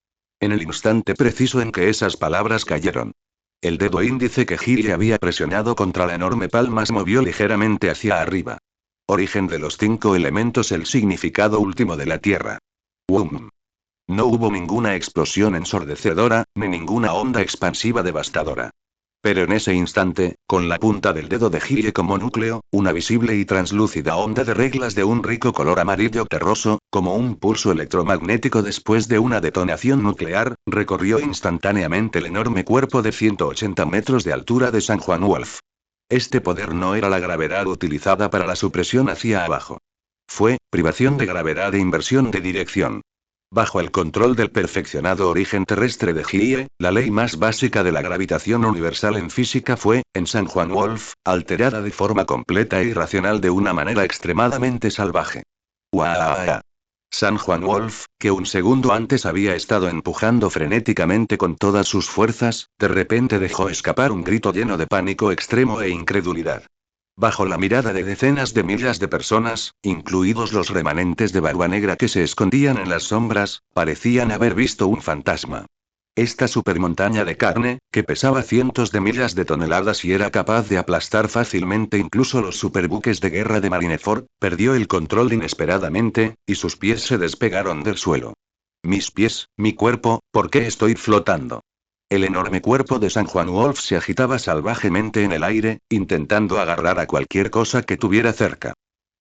En el instante preciso en que esas palabras cayeron, el dedo índice que Gille había presionado contra la enorme palma se movió ligeramente hacia arriba. Origen de los 5 elementos, el significado último de la tierra. ¡Wum! No hubo ninguna explosión ensordecedora, ni ninguna onda expansiva devastadora. Pero en ese instante, con la punta del dedo de Gille como núcleo, una visible y translúcida onda de reglas de un rico color amarillo terroso, como un pulso electromagnético después de una detonación nuclear, recorrió instantáneamente el enorme cuerpo de 180 metros de altura de San Juan Wolf. Este poder no era la gravedad utilizada para la supresión hacia abajo. Fue privación de gravedad e inversión de dirección. Bajo el control del perfeccionado origen terrestre de Gille, la ley más básica de la gravitación universal en física fue, en San Juan Wolf, alterada de forma completa e irracional de una manera extremadamente salvaje. ¡Uah! San Juan Wolf, que un segundo antes había estado empujando frenéticamente con todas sus fuerzas, de repente dejó escapar un grito lleno de pánico extremo e incredulidad. Bajo la mirada de decenas de miles de personas, incluidos los remanentes de Barba Negra que se escondían en las sombras, parecían haber visto un fantasma. Esta supermontaña de carne, que pesaba cientos de miles de toneladas y era capaz de aplastar fácilmente incluso los superbuques de guerra de Marineford, perdió el control inesperadamente, y sus pies se despegaron del suelo. Mis pies, mi cuerpo, ¿por qué estoy flotando? El enorme cuerpo de San Juan Wolf se agitaba salvajemente en el aire, intentando agarrar a cualquier cosa que tuviera cerca.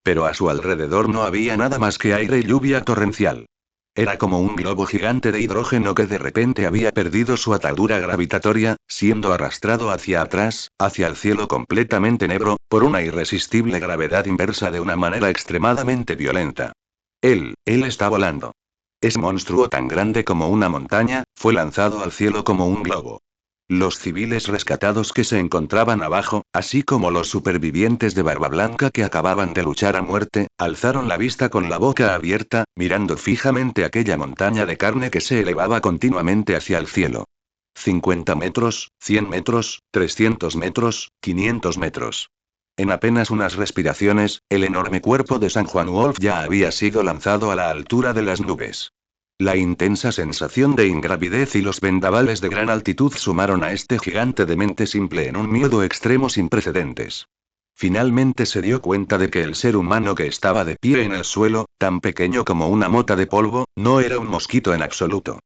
Pero a su alrededor no había nada más que aire y lluvia torrencial. Era como un globo gigante de hidrógeno que de repente había perdido su atadura gravitatoria, siendo arrastrado hacia atrás, hacia el cielo completamente negro, por una irresistible gravedad inversa de una manera extremadamente violenta. Él está volando. Ese monstruo tan grande como una montaña, fue lanzado al cielo como un globo. Los civiles rescatados que se encontraban abajo, así como los supervivientes de Barba Blanca que acababan de luchar a muerte, alzaron la vista con la boca abierta, mirando fijamente aquella montaña de carne que se elevaba continuamente hacia el cielo. 50 metros, 100 metros, 300 metros, 500 metros. En apenas unas respiraciones, el enorme cuerpo de San Juan Wolf ya había sido lanzado a la altura de las nubes. La intensa sensación de ingravidez y los vendavales de gran altitud sumaron a este gigante de mente simple en un miedo extremo sin precedentes. Finalmente se dio cuenta de que el ser humano que estaba de pie en el suelo, tan pequeño como una mota de polvo, no era un mosquito en absoluto.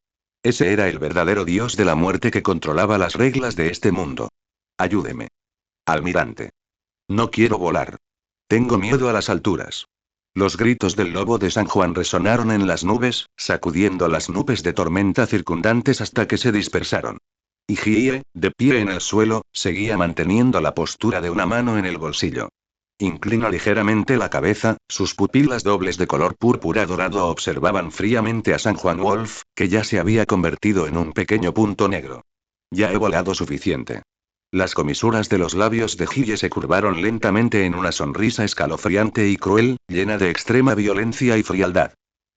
Ese era el verdadero dios de la muerte que controlaba las reglas de este mundo. Ayúdeme. Almirante. No quiero volar. Tengo miedo a las alturas. Los gritos del lobo de San Juan resonaron en las nubes, sacudiendo las nubes de tormenta circundantes hasta que se dispersaron. Y Hyie, de pie en el suelo, seguía manteniendo la postura de una mano en el bolsillo. Inclina ligeramente la cabeza, sus pupilas dobles de color púrpura dorado observaban fríamente a San Juan Wolf, que ya se había convertido en un pequeño punto negro. Ya he volado suficiente. Las comisuras de los labios de Hyie se curvaron lentamente en una sonrisa escalofriante y cruel, llena de extrema violencia y frialdad.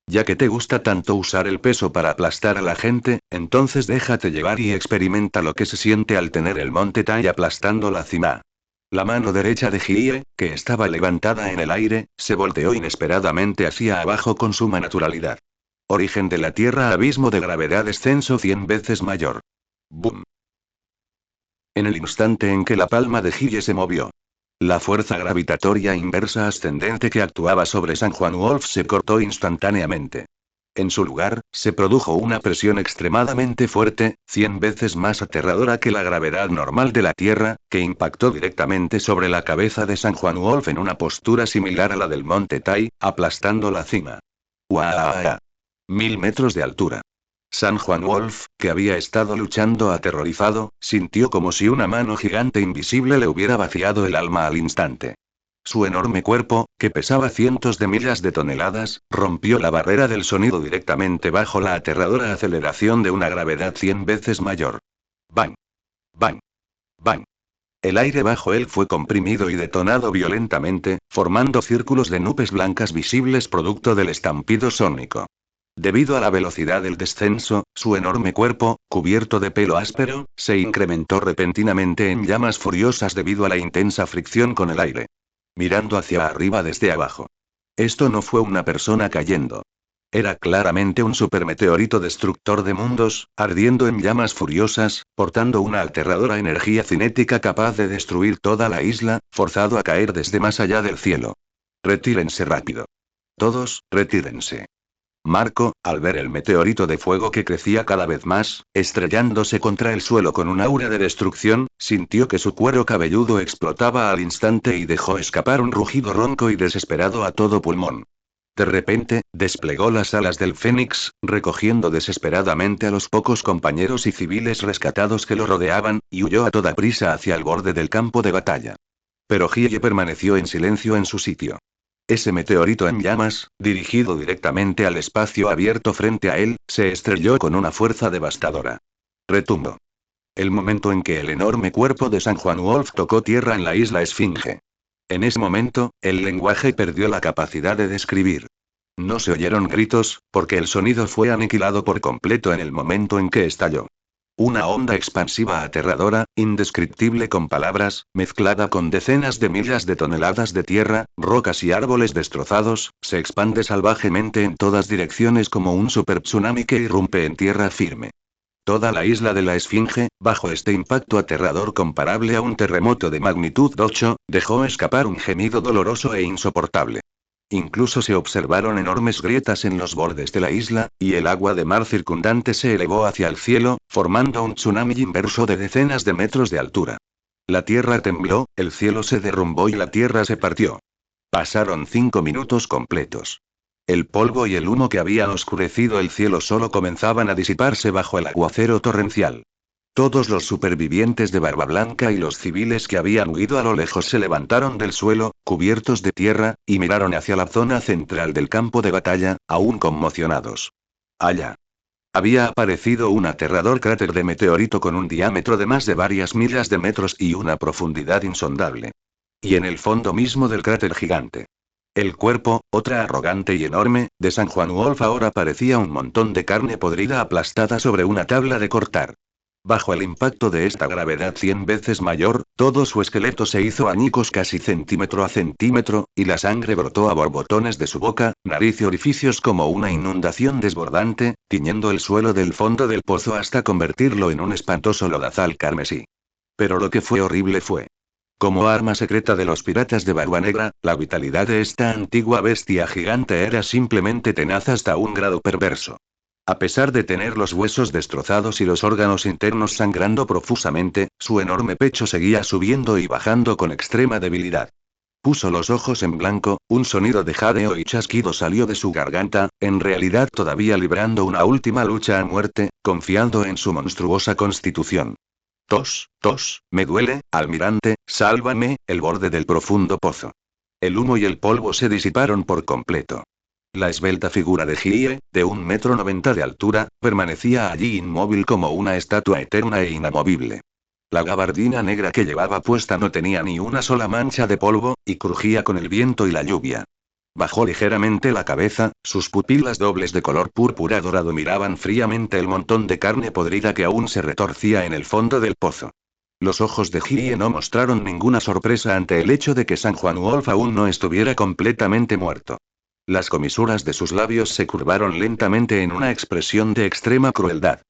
Ya que te gusta tanto usar el peso para aplastar a la gente, entonces déjate llevar y experimenta lo que se siente al tener el monte Tai aplastando la cima. La mano derecha de Hyie, que estaba levantada en el aire, se volteó inesperadamente hacia abajo con suma naturalidad. Origen de la Tierra, abismo de gravedad, descenso 100 veces mayor. ¡Bum! En el instante en que la palma de Hyie se movió, la fuerza gravitatoria inversa ascendente que actuaba sobre San Juan Wolf se cortó instantáneamente. En su lugar, se produjo una presión extremadamente fuerte, 100 veces más aterradora que la gravedad normal de la Tierra, que impactó directamente sobre la cabeza de San Juan Wolf en una postura similar a la del monte Tai, aplastando la cima. ¡Guau! 1000 metros de altura. San Juan Wolf, que había estado luchando aterrorizado, sintió como si una mano gigante invisible le hubiera vaciado el alma al instante. Su enorme cuerpo, que pesaba cientos de miles de toneladas, rompió la barrera del sonido directamente bajo la aterradora aceleración de una gravedad 100 veces mayor. ¡Bang! ¡Bang! ¡Bang! El aire bajo él fue comprimido y detonado violentamente, formando círculos de nubes blancas visibles producto del estampido sónico. Debido a la velocidad del descenso, su enorme cuerpo, cubierto de pelo áspero, se incrementó repentinamente en llamas furiosas debido a la intensa fricción con el aire. Mirando hacia arriba desde abajo. Esto no fue una persona cayendo. Era claramente un supermeteorito destructor de mundos, ardiendo en llamas furiosas, portando una aterradora energía cinética capaz de destruir toda la isla, forzado a caer desde más allá del cielo. Retírense rápido. Todos, retírense. Marco, al ver el meteorito de fuego que crecía cada vez más, estrellándose contra el suelo con un aura de destrucción, sintió que su cuero cabelludo explotaba al instante y dejó escapar un rugido ronco y desesperado a todo pulmón. De repente, desplegó las alas del Fénix, recogiendo desesperadamente a los pocos compañeros y civiles rescatados que lo rodeaban, y huyó a toda prisa hacia el borde del campo de batalla. Pero Hyie permaneció en silencio en su sitio. Ese meteorito en llamas, dirigido directamente al espacio abierto frente a él, se estrelló con una fuerza devastadora. Retumbo. El momento en que el enorme cuerpo de San Juan Wolf tocó tierra en la isla Esfinge. En ese momento, el lenguaje perdió la capacidad de describir. No se oyeron gritos, porque el sonido fue aniquilado por completo en el momento en que estalló. Una onda expansiva aterradora, indescriptible con palabras, mezclada con decenas de millas de toneladas de tierra, rocas y árboles destrozados, se expande salvajemente en todas direcciones como un super tsunami que irrumpe en tierra firme. Toda la isla de la Esfinge, bajo este impacto aterrador comparable a un terremoto de magnitud 8, dejó escapar un gemido doloroso e insoportable. Incluso se observaron enormes grietas en los bordes de la isla, y el agua de mar circundante se elevó hacia el cielo, formando un tsunami inverso de decenas de metros de altura. La tierra tembló, el cielo se derrumbó y la tierra se partió. Pasaron 5 minutos completos. El polvo y el humo que habían oscurecido el cielo solo comenzaban a disiparse bajo el aguacero torrencial. Todos los supervivientes de Barba Blanca y los civiles que habían huido a lo lejos se levantaron del suelo, cubiertos de tierra, y miraron hacia la zona central del campo de batalla, aún conmocionados. Allá. Había aparecido un aterrador cráter de meteorito con un diámetro de más de varias miles de metros y una profundidad insondable. Y en el fondo mismo del cráter gigante. El cuerpo, otra arrogante y enorme, de San Juan Wolf ahora parecía un montón de carne podrida aplastada sobre una tabla de cortar. Bajo el impacto de esta gravedad 100 veces mayor, todo su esqueleto se hizo añicos casi centímetro a centímetro, y la sangre brotó a borbotones de su boca, nariz y orificios como una inundación desbordante, tiñendo el suelo del fondo del pozo hasta convertirlo en un espantoso lodazal carmesí. Pero lo que fue horrible fue. Como arma secreta de los piratas de Barba Negra, la vitalidad de esta antigua bestia gigante era simplemente tenaz hasta un grado perverso. A pesar de tener los huesos destrozados y los órganos internos sangrando profusamente, su enorme pecho seguía subiendo y bajando con extrema debilidad. Puso los ojos en blanco, un sonido de jadeo y chasquido salió de su garganta, en realidad todavía librando una última lucha a muerte, confiando en su monstruosa constitución. Tos, tos, me duele, almirante, sálvame, el borde del profundo pozo. El humo y el polvo se disiparon por completo. La esbelta figura de Hyde, de 1,90 m de altura, permanecía allí inmóvil como una estatua eterna e inamovible. La gabardina negra que llevaba puesta no tenía ni una sola mancha de polvo, y crujía con el viento y la lluvia. Bajó ligeramente la cabeza, sus pupilas dobles de color púrpura dorado miraban fríamente el montón de carne podrida que aún se retorcía en el fondo del pozo. Los ojos de Hyde no mostraron ninguna sorpresa ante el hecho de que San Juan Wolf aún no estuviera completamente muerto. Las comisuras de sus labios se curvaron lentamente en una expresión de extrema crueldad.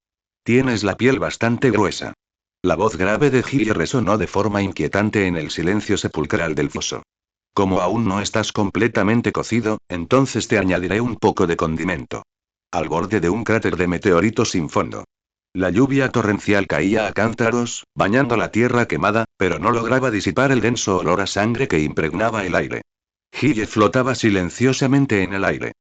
Tienes la piel bastante gruesa. La voz grave de Hyde resonó de forma inquietante en el silencio sepulcral del foso. Como aún no estás completamente cocido, entonces te añadiré un poco de condimento. Al borde de un cráter de meteorito sin fondo. La lluvia torrencial caía a cántaros, bañando la tierra quemada, pero no lograba disipar el denso olor a sangre que impregnaba el aire. Hyde flotaba silenciosamente en el aire.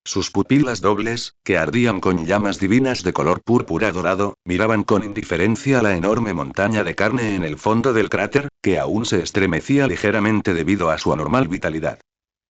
Sus pupilas dobles, que ardían con llamas divinas de color púrpura dorado, miraban con indiferencia la enorme montaña de carne en el fondo del cráter, que aún se estremecía ligeramente debido a su anormal vitalidad.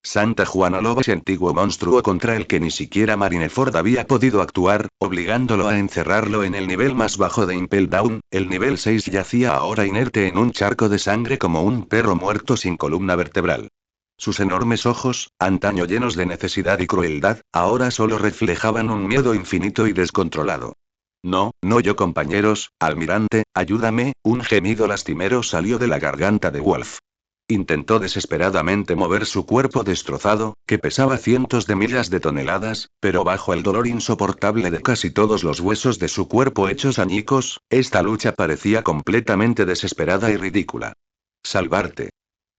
Santa Juana Loba, ese antiguo monstruo contra el que ni siquiera Marineford había podido actuar, obligándolo a encerrarlo en el nivel más bajo de Impel Down, el nivel 6 yacía ahora inerte en un charco de sangre como un perro muerto sin columna vertebral. Sus enormes ojos, antaño llenos de necesidad y crueldad, ahora solo reflejaban un miedo infinito y descontrolado. No, no yo compañeros, almirante, ayúdame, un gemido lastimero salió de la garganta de Wolf. Intentó desesperadamente mover su cuerpo destrozado, que pesaba cientos de miles de toneladas, pero bajo el dolor insoportable de casi todos los huesos de su cuerpo hechos añicos, esta lucha parecía completamente desesperada y ridícula. Salvarte.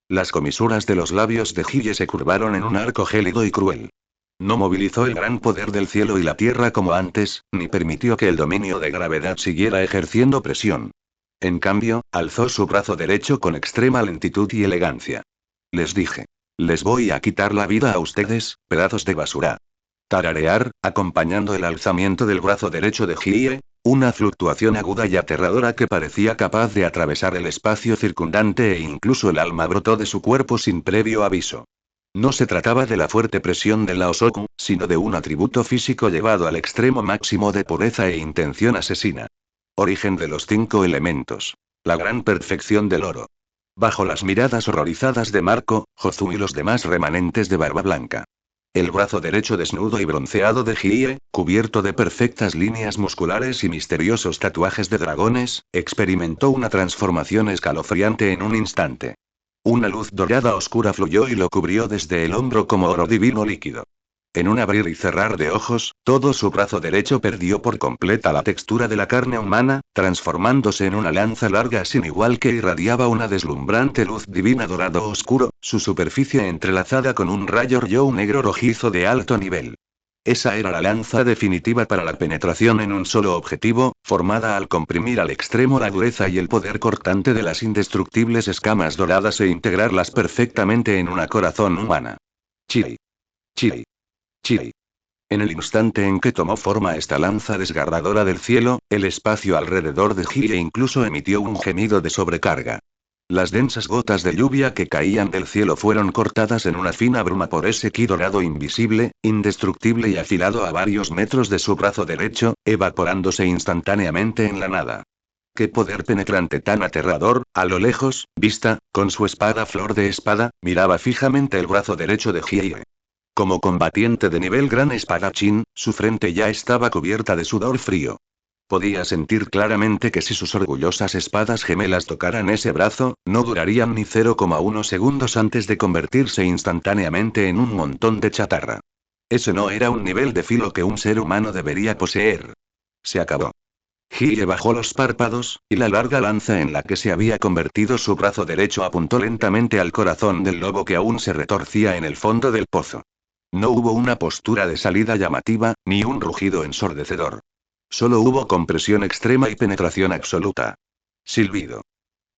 Las comisuras de los labios de Hyde se curvaron en un arco gélido y cruel. No movilizó el gran poder del cielo y la tierra como antes, ni permitió que el dominio de gravedad siguiera ejerciendo presión. En cambio, alzó su brazo derecho con extrema lentitud y elegancia. Les dije. Les voy a quitar la vida a ustedes, pedazos de basura. Tararear, acompañando el alzamiento del brazo derecho de Hyde, una fluctuación aguda y aterradora que parecía capaz de atravesar el espacio circundante e incluso el alma brotó de su cuerpo sin previo aviso. No se trataba de la fuerte presión del Laosoku, sino de un atributo físico llevado al extremo máximo de pureza e intención asesina. Origen de los 5 elementos. La gran perfección del oro. Bajo las miradas horrorizadas de Marco, Jozu y los demás remanentes de Barba Blanca. El brazo derecho desnudo y bronceado de Hyde, cubierto de perfectas líneas musculares y misteriosos tatuajes de dragones, experimentó una transformación escalofriante en un instante. Una luz dorada oscura fluyó y lo cubrió desde el hombro como oro divino líquido. En un abrir y cerrar de ojos, todo su brazo derecho perdió por completa la textura de la carne humana, transformándose en una lanza larga sin igual que irradiaba una deslumbrante luz divina dorado oscuro, su superficie entrelazada con un rayo Ryo negro rojizo de alto nivel. Esa era la lanza definitiva para la penetración en un solo objetivo, formada al comprimir al extremo la dureza y el poder cortante de las indestructibles escamas doradas e integrarlas perfectamente en una corazón humana. Chiri. Chiri. Chiri. En el instante en que tomó forma esta lanza desgarradora del cielo, el espacio alrededor de Hyde incluso emitió un gemido de sobrecarga. Las densas gotas de lluvia que caían del cielo fueron cortadas en una fina bruma por ese ki dorado invisible, indestructible y afilado a varios metros de su brazo derecho, evaporándose instantáneamente en la nada. ¡Qué poder penetrante tan aterrador! A lo lejos, Vista, con su espada flor de espada, miraba fijamente el brazo derecho de Hyde. Como combatiente de nivel gran espadachín, su frente ya estaba cubierta de sudor frío. Podía sentir claramente que si sus orgullosas espadas gemelas tocaran ese brazo, no durarían ni 0,1 segundos antes de convertirse instantáneamente en un montón de chatarra. Ese no era un nivel de filo que un ser humano debería poseer. Se acabó. Hyde bajó los párpados, y la larga lanza en la que se había convertido su brazo derecho apuntó lentamente al corazón del lobo que aún se retorcía en el fondo del pozo. No hubo una postura de salida llamativa, ni un rugido ensordecedor. Solo hubo compresión extrema y penetración absoluta. Silbido.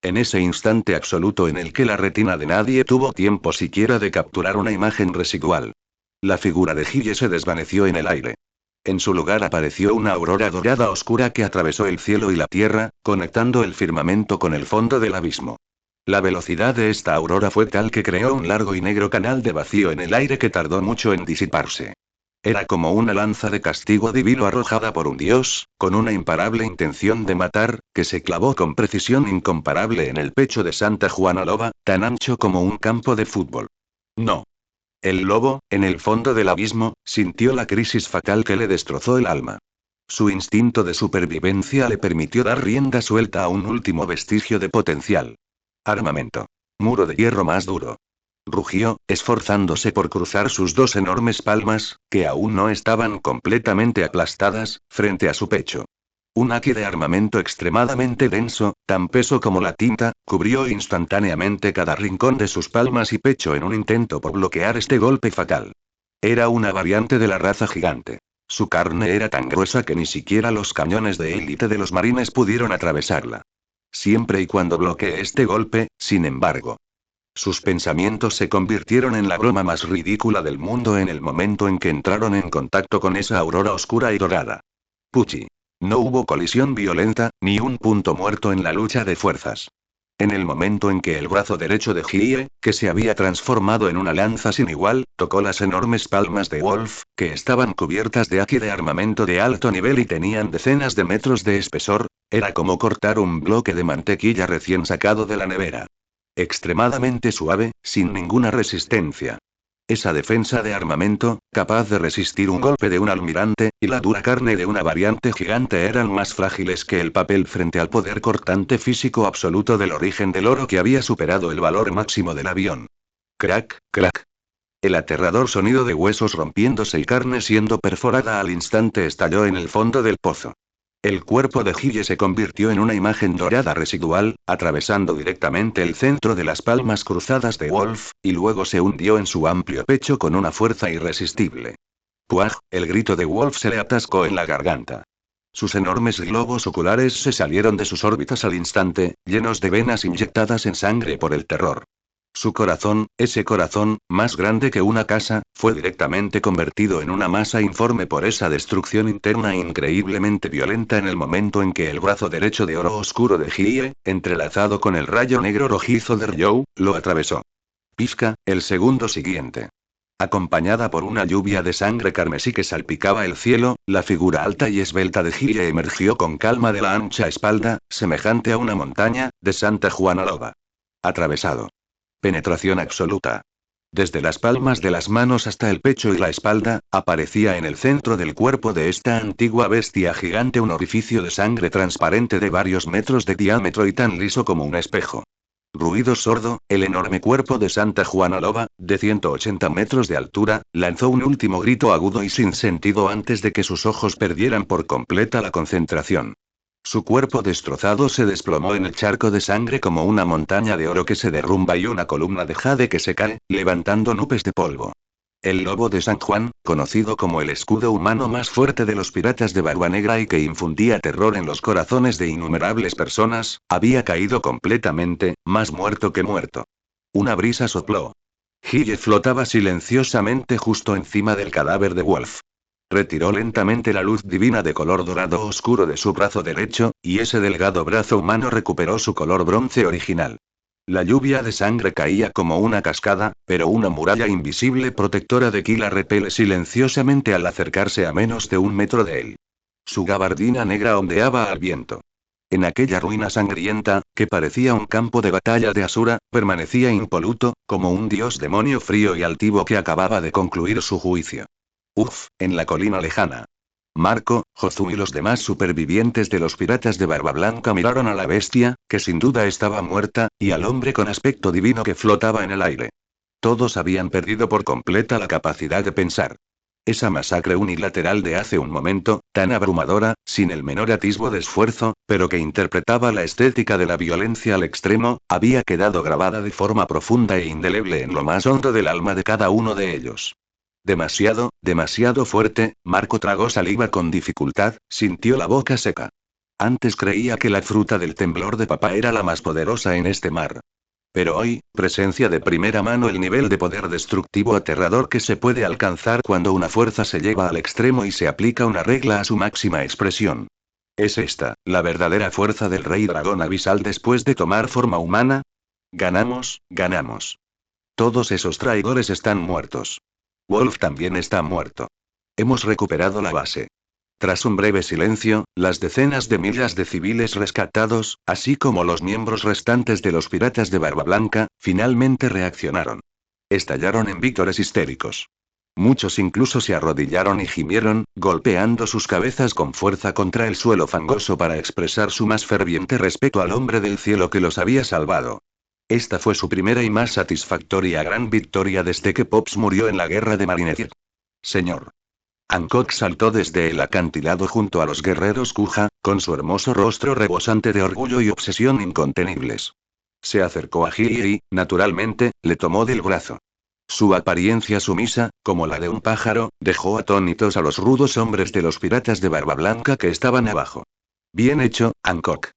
En ese instante absoluto en el que la retina de nadie tuvo tiempo siquiera de capturar una imagen residual. La figura de Guille se desvaneció en el aire. En su lugar apareció una aurora dorada oscura que atravesó el cielo y la tierra, conectando el firmamento con el fondo del abismo. La velocidad de esta aurora fue tal que creó un largo y negro canal de vacío en el aire que tardó mucho en disiparse. Era como una lanza de castigo divino arrojada por un dios, con una imparable intención de matar, que se clavó con precisión incomparable en el pecho de Santa Juana Loba, tan ancho como un campo de fútbol. No. El lobo, en el fondo del abismo, sintió la crisis fatal que le destrozó el alma. Su instinto de supervivencia le permitió dar rienda suelta a un último vestigio de potencial. Armamento. Muro de hierro más duro. Rugió, esforzándose por cruzar sus dos enormes palmas, que aún no estaban completamente aplastadas, frente a su pecho. Un haki de armamento extremadamente denso, tan peso como la tinta, cubrió instantáneamente cada rincón de sus palmas y pecho en un intento por bloquear este golpe fatal. Era una variante de la raza gigante. Su carne era tan gruesa que ni siquiera los cañones de élite de los marines pudieron atravesarla. Siempre y cuando bloquee este golpe, sin embargo. Sus pensamientos se convirtieron en la broma más ridícula del mundo en el momento en que entraron en contacto con esa aurora oscura y dorada. Puchi. No hubo colisión violenta, ni un punto muerto en la lucha de fuerzas. En el momento en que el brazo derecho de Hyee, que se había transformado en una lanza sin igual, tocó las enormes palmas de Wolf, que estaban cubiertas de haki de armamento de alto nivel y tenían decenas de metros de espesor, era como cortar un bloque de mantequilla recién sacado de la nevera. Extremadamente suave, sin ninguna resistencia. Esa defensa de armamento, capaz de resistir un golpe de un almirante, y la dura carne de una variante gigante eran más frágiles que el papel frente al poder cortante físico absoluto del origen del oro que había superado el valor máximo del avión. Crack, crack. El aterrador sonido de huesos rompiéndose y carne siendo perforada al instante estalló en el fondo del pozo. El cuerpo de Hyee se convirtió en una imagen dorada residual, atravesando directamente el centro de las palmas cruzadas de Wolf, y luego se hundió en su amplio pecho con una fuerza irresistible. ¡Puaj! El grito de Wolf se le atascó en la garganta. Sus enormes globos oculares se salieron de sus órbitas al instante, llenos de venas inyectadas en sangre por el terror. Su corazón, ese corazón, más grande que una casa, fue directamente convertido en una masa informe por esa destrucción interna increíblemente violenta en el momento en que el brazo derecho de oro oscuro de Hyee, entrelazado con el rayo negro rojizo de Ryou, lo atravesó. Pizca, el segundo siguiente. Acompañada por una lluvia de sangre carmesí que salpicaba el cielo, la figura alta y esbelta de Hyee emergió con calma de la ancha espalda, semejante a una montaña, de Santa Juana Loba. Atravesado. Penetración absoluta. Desde las palmas de las manos hasta el pecho y la espalda, aparecía en el centro del cuerpo de esta antigua bestia gigante un orificio de sangre transparente de varios metros de diámetro y tan liso como un espejo. Ruido sordo, el enorme cuerpo de Santa Juana Loba, de 180 metros de altura, lanzó un último grito agudo y sin sentido antes de que sus ojos perdieran por completa la concentración. Su cuerpo destrozado se desplomó en el charco de sangre como una montaña de oro que se derrumba y una columna de jade que se cae, levantando nubes de polvo. El lobo de San Juan, conocido como el escudo humano más fuerte de los piratas de Barba Negra y que infundía terror en los corazones de innumerables personas, había caído completamente, más muerto que muerto. Una brisa sopló. Hyee flotaba silenciosamente justo encima del cadáver de Wolf. Retiró lentamente la luz divina de color dorado oscuro de su brazo derecho, y ese delgado brazo humano recuperó su color bronce original. La lluvia de sangre caía como una cascada, pero una muralla invisible protectora de ki la repele silenciosamente al acercarse a menos de 1 metro de él. Su gabardina negra ondeaba al viento. En aquella ruina sangrienta, que parecía un campo de batalla de Asura, permanecía impoluto, como un dios demonio frío y altivo que acababa de concluir su juicio. Uf, en la colina lejana. Marco, Jozu y los demás supervivientes de los piratas de Barba Blanca miraron a la bestia, que sin duda estaba muerta, y al hombre con aspecto divino que flotaba en el aire. Todos habían perdido por completa la capacidad de pensar. Esa masacre unilateral de hace un momento, tan abrumadora, sin el menor atisbo de esfuerzo, pero que interpretaba la estética de la violencia al extremo, había quedado grabada de forma profunda e indeleble en lo más hondo del alma de cada uno de ellos. Demasiado, demasiado fuerte, Marco tragó saliva con dificultad, sintió la boca seca. Antes creía que la fruta del temblor de papá era la más poderosa en este mar. Pero hoy, presencia de primera mano el nivel de poder destructivo aterrador que se puede alcanzar cuando una fuerza se lleva al extremo y se aplica una regla a su máxima expresión. ¿Es esta, la verdadera fuerza del rey dragón abisal después de tomar forma humana? Ganamos, ganamos. Todos esos traidores están muertos. Wolf también está muerto. Hemos recuperado la base. Tras un breve silencio, las decenas de miles de civiles rescatados, así como los miembros restantes de los piratas de Barba Blanca, finalmente reaccionaron. Estallaron en vítores histéricos. Muchos incluso se arrodillaron y gimieron, golpeando sus cabezas con fuerza contra el suelo fangoso para expresar su más ferviente respeto al hombre del cielo que los había salvado. Esta fue su primera y más satisfactoria gran victoria desde que Pops murió en la guerra de Marineford. Señor. Hancock saltó desde el acantilado junto a los guerreros Kuja, con su hermoso rostro rebosante de orgullo y obsesión incontenibles. Se acercó a Hiei y, naturalmente, le tomó del brazo. Su apariencia sumisa, como la de un pájaro, dejó atónitos a los rudos hombres de los piratas de Barba Blanca que estaban abajo. Bien hecho, Hancock.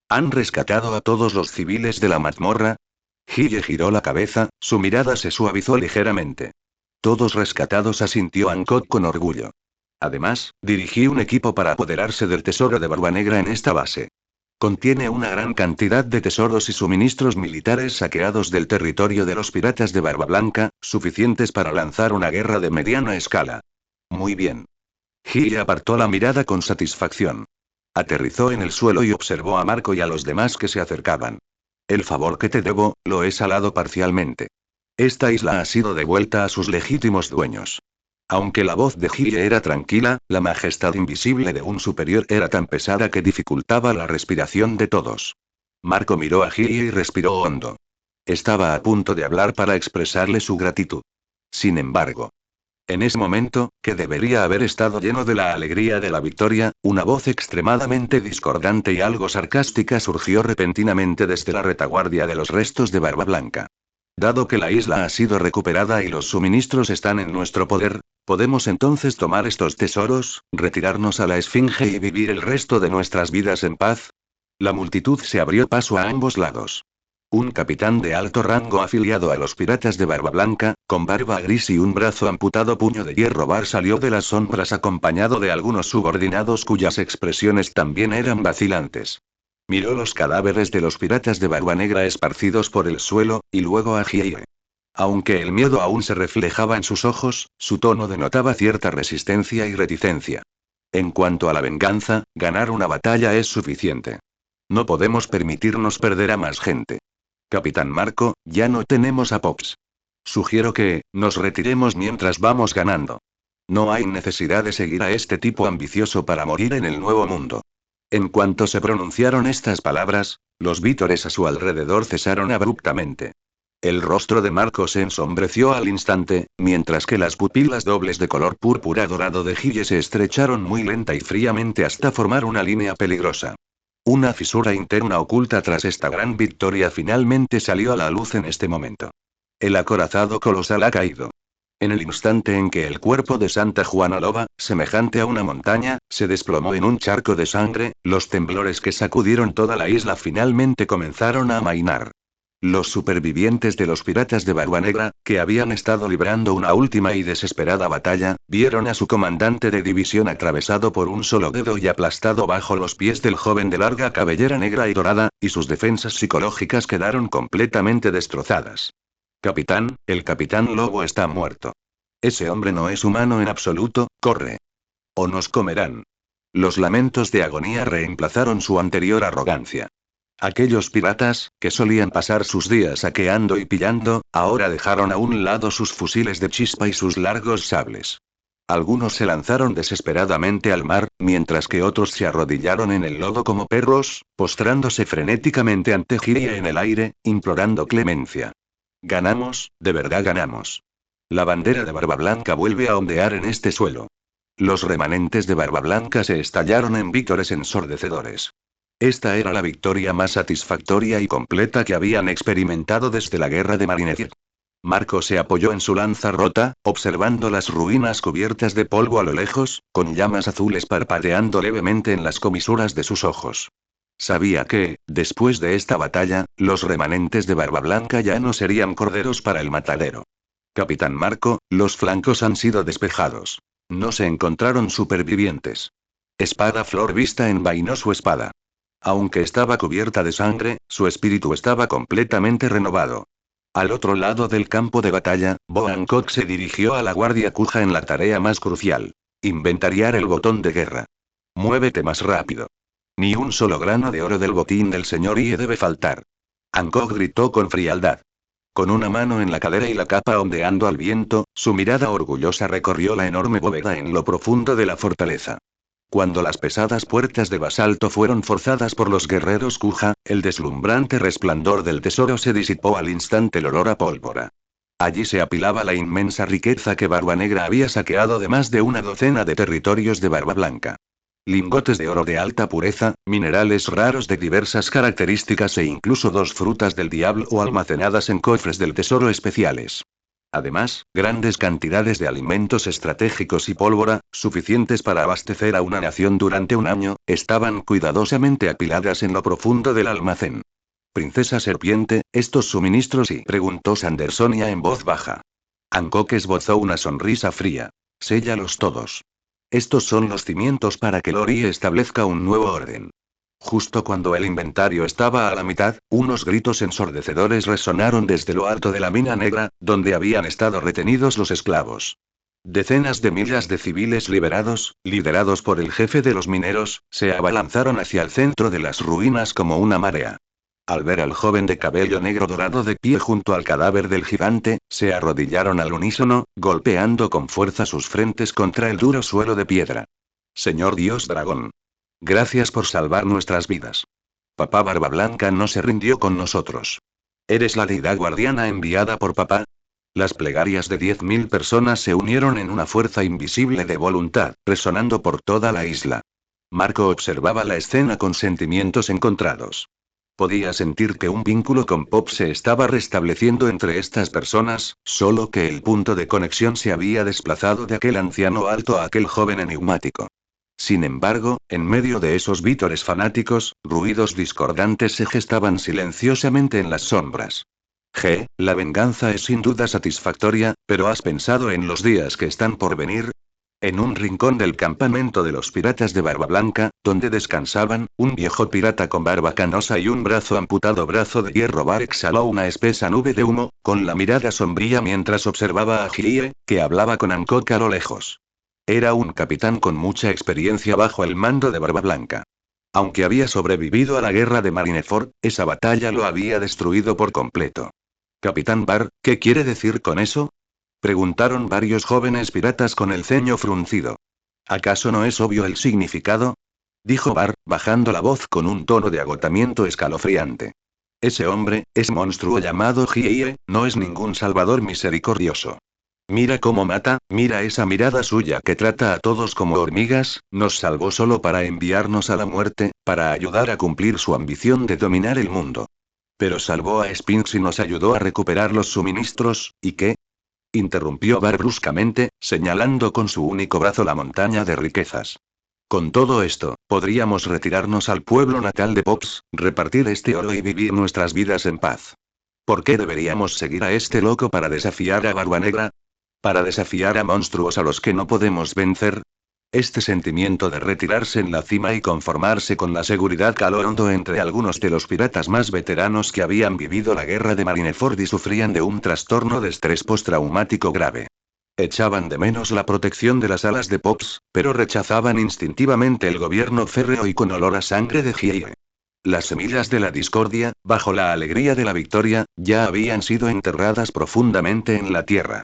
¿Han rescatado a todos los civiles de la mazmorra? Hiei giró la cabeza, su mirada se suavizó ligeramente. Todos rescatados, asintió Hancock con orgullo. Además, dirigí un equipo para apoderarse del tesoro de Barba Negra en esta base. Contiene una gran cantidad de tesoros y suministros militares saqueados del territorio de los piratas de Barba Blanca, suficientes para lanzar una guerra de mediana escala. Muy bien. Hiei apartó la mirada con satisfacción. Aterrizó en el suelo y observó a Marco y a los demás que se acercaban. El favor que te debo, lo he salado parcialmente. Esta isla ha sido devuelta a sus legítimos dueños. Aunque la voz de Hiei era tranquila, la majestad invisible de un superior era tan pesada que dificultaba la respiración de todos. Marco miró a Hiei y respiró hondo. Estaba a punto de hablar para expresarle su gratitud. Sin embargo, en ese momento, que debería haber estado lleno de la alegría de la victoria, una voz extremadamente discordante y algo sarcástica surgió repentinamente desde la retaguardia de los restos de Barba Blanca. Dado que la isla ha sido recuperada y los suministros están en nuestro poder, ¿podemos entonces tomar estos tesoros, retirarnos a la Esfinge y vivir el resto de nuestras vidas en paz? La multitud se abrió paso a ambos lados. Un capitán de alto rango afiliado a los piratas de Barba Blanca, con barba gris y un brazo amputado puño de hierro bar salió de las sombras acompañado de algunos subordinados cuyas expresiones también eran vacilantes. Miró los cadáveres de los piratas de Barba Negra esparcidos por el suelo, y luego a Hiei. Aunque el miedo aún se reflejaba en sus ojos, su tono denotaba cierta resistencia y reticencia. En cuanto a la venganza, ganar una batalla es suficiente. No podemos permitirnos perder a más gente. Capitán Marco, ya no tenemos a Pops. Sugiero que, nos retiremos mientras vamos ganando. No hay necesidad de seguir a este tipo ambicioso para morir en el Nuevo Mundo. En cuanto se pronunciaron estas palabras, los vítores a su alrededor cesaron abruptamente. El rostro de Marco se ensombreció al instante, mientras que las pupilas dobles de color púrpura dorado de Hiei se estrecharon muy lenta y fríamente hasta formar una línea peligrosa. Una fisura interna oculta tras esta gran victoria finalmente salió a la luz en este momento. El acorazado colosal ha caído. En el instante en que el cuerpo de Santa Juana Loba, semejante a una montaña, se desplomó en un charco de sangre, los temblores que sacudieron toda la isla finalmente comenzaron a amainar. Los supervivientes de los piratas de Barba Negra, que habían estado librando una última y desesperada batalla, vieron a su comandante de división atravesado por un solo dedo y aplastado bajo los pies del joven de larga cabellera negra y dorada, y sus defensas psicológicas quedaron completamente destrozadas. Capitán, el capitán Lobo está muerto. Ese hombre no es humano en absoluto, corre. O nos comerán. Los lamentos de agonía reemplazaron su anterior arrogancia. Aquellos piratas, que solían pasar sus días saqueando y pillando, ahora dejaron a un lado sus fusiles de chispa y sus largos sables. Algunos se lanzaron desesperadamente al mar, mientras que otros se arrodillaron en el lodo como perros, postrándose frenéticamente ante Hiei en el aire, implorando clemencia. Ganamos, de verdad ganamos. La bandera de Barba Blanca vuelve a ondear en este suelo. Los remanentes de Barba Blanca se estallaron en vítores ensordecedores. Esta era la victoria más satisfactoria y completa que habían experimentado desde la guerra de Marineford. Marco se apoyó en su lanza rota, observando las ruinas cubiertas de polvo a lo lejos, con llamas azules parpadeando levemente en las comisuras de sus ojos. Sabía que, después de esta batalla, los remanentes de Barba Blanca ya no serían corderos para el matadero. Capitán Marco, los flancos han sido despejados. No se encontraron supervivientes. Espada Flor Vista envainó su espada. Aunque estaba cubierta de sangre, su espíritu estaba completamente renovado. Al otro lado del campo de batalla, Bo Hancock se dirigió a la Guardia Cuja en la tarea más crucial. Inventariar el botón de guerra. Muévete más rápido. Ni un solo grano de oro del botín del señor Ie debe faltar. Hancock gritó con frialdad. Con una mano en la cadera y la capa ondeando al viento, su mirada orgullosa recorrió la enorme bóveda en lo profundo de la fortaleza. Cuando las pesadas puertas de basalto fueron forzadas por los guerreros Kuja, el deslumbrante resplandor del tesoro se disipó al instante el olor a pólvora. Allí se apilaba la inmensa riqueza que Barba Negra había saqueado de más de una docena de territorios de Barba Blanca. Lingotes de oro de alta pureza, minerales raros de diversas características e incluso 2 frutas del diablo almacenadas en cofres del tesoro especiales. Además, grandes cantidades de alimentos estratégicos y pólvora, suficientes para abastecer a una nación durante un año, estaban cuidadosamente apiladas en lo profundo del almacén. Princesa Serpiente, ¿estos suministros y? Preguntó Sandersonia en voz baja. Hancock esbozó una sonrisa fría. Séllalos todos. Estos son los cimientos para que Lori establezca un nuevo orden. Justo cuando el inventario estaba a la mitad, unos gritos ensordecedores resonaron desde lo alto de la mina negra, donde habían estado retenidos los esclavos. Decenas de miles de civiles liberados, liderados por el jefe de los mineros, se abalanzaron hacia el centro de las ruinas como una marea. Al ver al joven de cabello negro dorado de pie junto al cadáver del gigante, se arrodillaron al unísono, golpeando con fuerza sus frentes contra el duro suelo de piedra. Señor Dios Dragón. Gracias por salvar nuestras vidas. Papá Barba Blanca no se rindió con nosotros. ¿Eres la deidad guardiana enviada por papá? Las plegarias de 10.000 personas se unieron en una fuerza invisible de voluntad, resonando por toda la isla. Marco observaba la escena con sentimientos encontrados. Podía sentir que un vínculo con Pop se estaba restableciendo entre estas personas, solo que el punto de conexión se había desplazado de aquel anciano alto a aquel joven enigmático. Sin embargo, en medio de esos vítores fanáticos, ruidos discordantes se gestaban silenciosamente en las sombras. La venganza es sin duda satisfactoria, pero ¿has pensado en los días que están por venir? En un rincón del campamento de los piratas de Barba Blanca, donde descansaban, un viejo pirata con barba canosa y un brazo amputado brazo de hierro bar exhaló una espesa nube de humo, con la mirada sombría mientras observaba a Hyee, que hablaba con Hancock a lo lejos. Era un capitán con mucha experiencia bajo el mando de Barba Blanca. Aunque había sobrevivido a la guerra de Marineford, esa batalla lo había destruido por completo. Capitán Bar, ¿qué quiere decir con eso? Preguntaron varios jóvenes piratas con el ceño fruncido. ¿Acaso no es obvio el significado? Dijo Bar, bajando la voz con un tono de agotamiento escalofriante. Ese hombre, ese monstruo llamado Hyee, no es ningún salvador misericordioso. Mira cómo mata, mira esa mirada suya que trata a todos como hormigas, nos salvó solo para enviarnos a la muerte, para ayudar a cumplir su ambición de dominar el mundo. Pero salvó a Sphinx y nos ayudó a recuperar los suministros, ¿y qué? Interrumpió Bar bruscamente, señalando con su único brazo la montaña de riquezas. Con todo esto, podríamos retirarnos al pueblo natal de Pops, repartir este oro y vivir nuestras vidas en paz. ¿Por qué deberíamos seguir a este loco para desafiar a Barba Negra? ¿Para desafiar a monstruos a los que no podemos vencer? Este sentimiento de retirarse en la cima y conformarse con la seguridad caló hondo entre algunos de los piratas más veteranos que habían vivido la guerra de Marineford y sufrían de un trastorno de estrés postraumático grave. Echaban de menos la protección de las alas de Pops, pero rechazaban instintivamente el gobierno férreo y con olor a sangre de Hyee. Las semillas de la discordia, bajo la alegría de la victoria, ya habían sido enterradas profundamente en la tierra.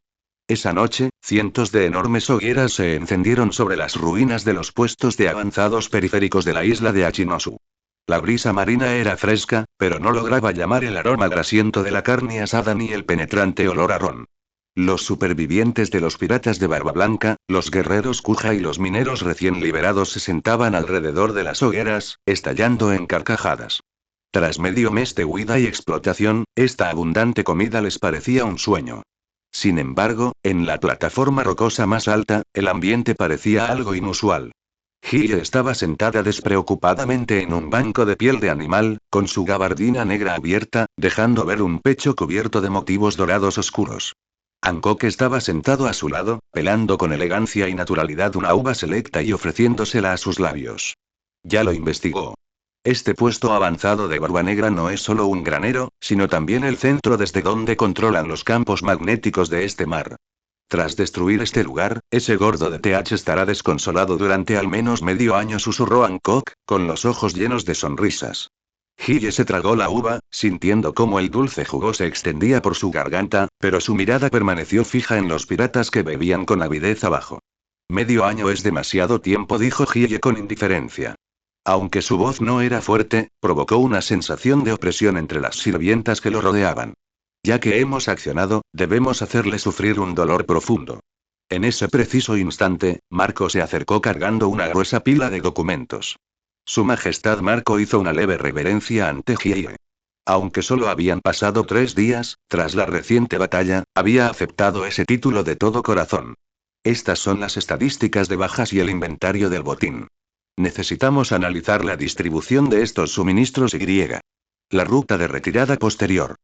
Esa noche, cientos de enormes hogueras se encendieron sobre las ruinas de los puestos de avanzados periféricos de la isla de Achinosu. La brisa marina era fresca, pero no lograba llamar el aroma grasiento de la carne asada ni el penetrante olor a ron. Los supervivientes de los piratas de Barba Blanca, los guerreros Kuja y los mineros recién liberados se sentaban alrededor de las hogueras, estallando en carcajadas. Tras medio mes de huida y explotación, esta abundante comida les parecía un sueño. Sin embargo, en la plataforma rocosa más alta, el ambiente parecía algo inusual. Hiye estaba sentada despreocupadamente en un banco de piel de animal, con su gabardina negra abierta, dejando ver un pecho cubierto de motivos dorados oscuros. Hancock estaba sentado a su lado, pelando con elegancia y naturalidad una uva selecta y ofreciéndosela a sus labios. Ya lo investigó. Este puesto avanzado de Barba Negra no es solo un granero, sino también el centro desde donde controlan los campos magnéticos de este mar. Tras destruir este lugar, ese gordo de TH estará desconsolado durante al menos medio año, susurró Hancock, con los ojos llenos de sonrisas. Hiye se tragó la uva, sintiendo cómo el dulce jugo se extendía por su garganta, pero su mirada permaneció fija en los piratas que bebían con avidez abajo. Medio año es demasiado tiempo, dijo Hiye con indiferencia. Aunque su voz no era fuerte, provocó una sensación de opresión entre las sirvientas que lo rodeaban. Ya que hemos accionado, debemos hacerle sufrir un dolor profundo. En ese preciso instante, Marco se acercó cargando una gruesa pila de documentos. Su Majestad Marco hizo una leve reverencia ante Hiye. Aunque solo habían pasado 3 días, tras la reciente batalla, había aceptado ese título de todo corazón. Estas son las estadísticas de bajas y el inventario del botín. Necesitamos analizar la distribución de estos suministros y la ruta de retirada posterior.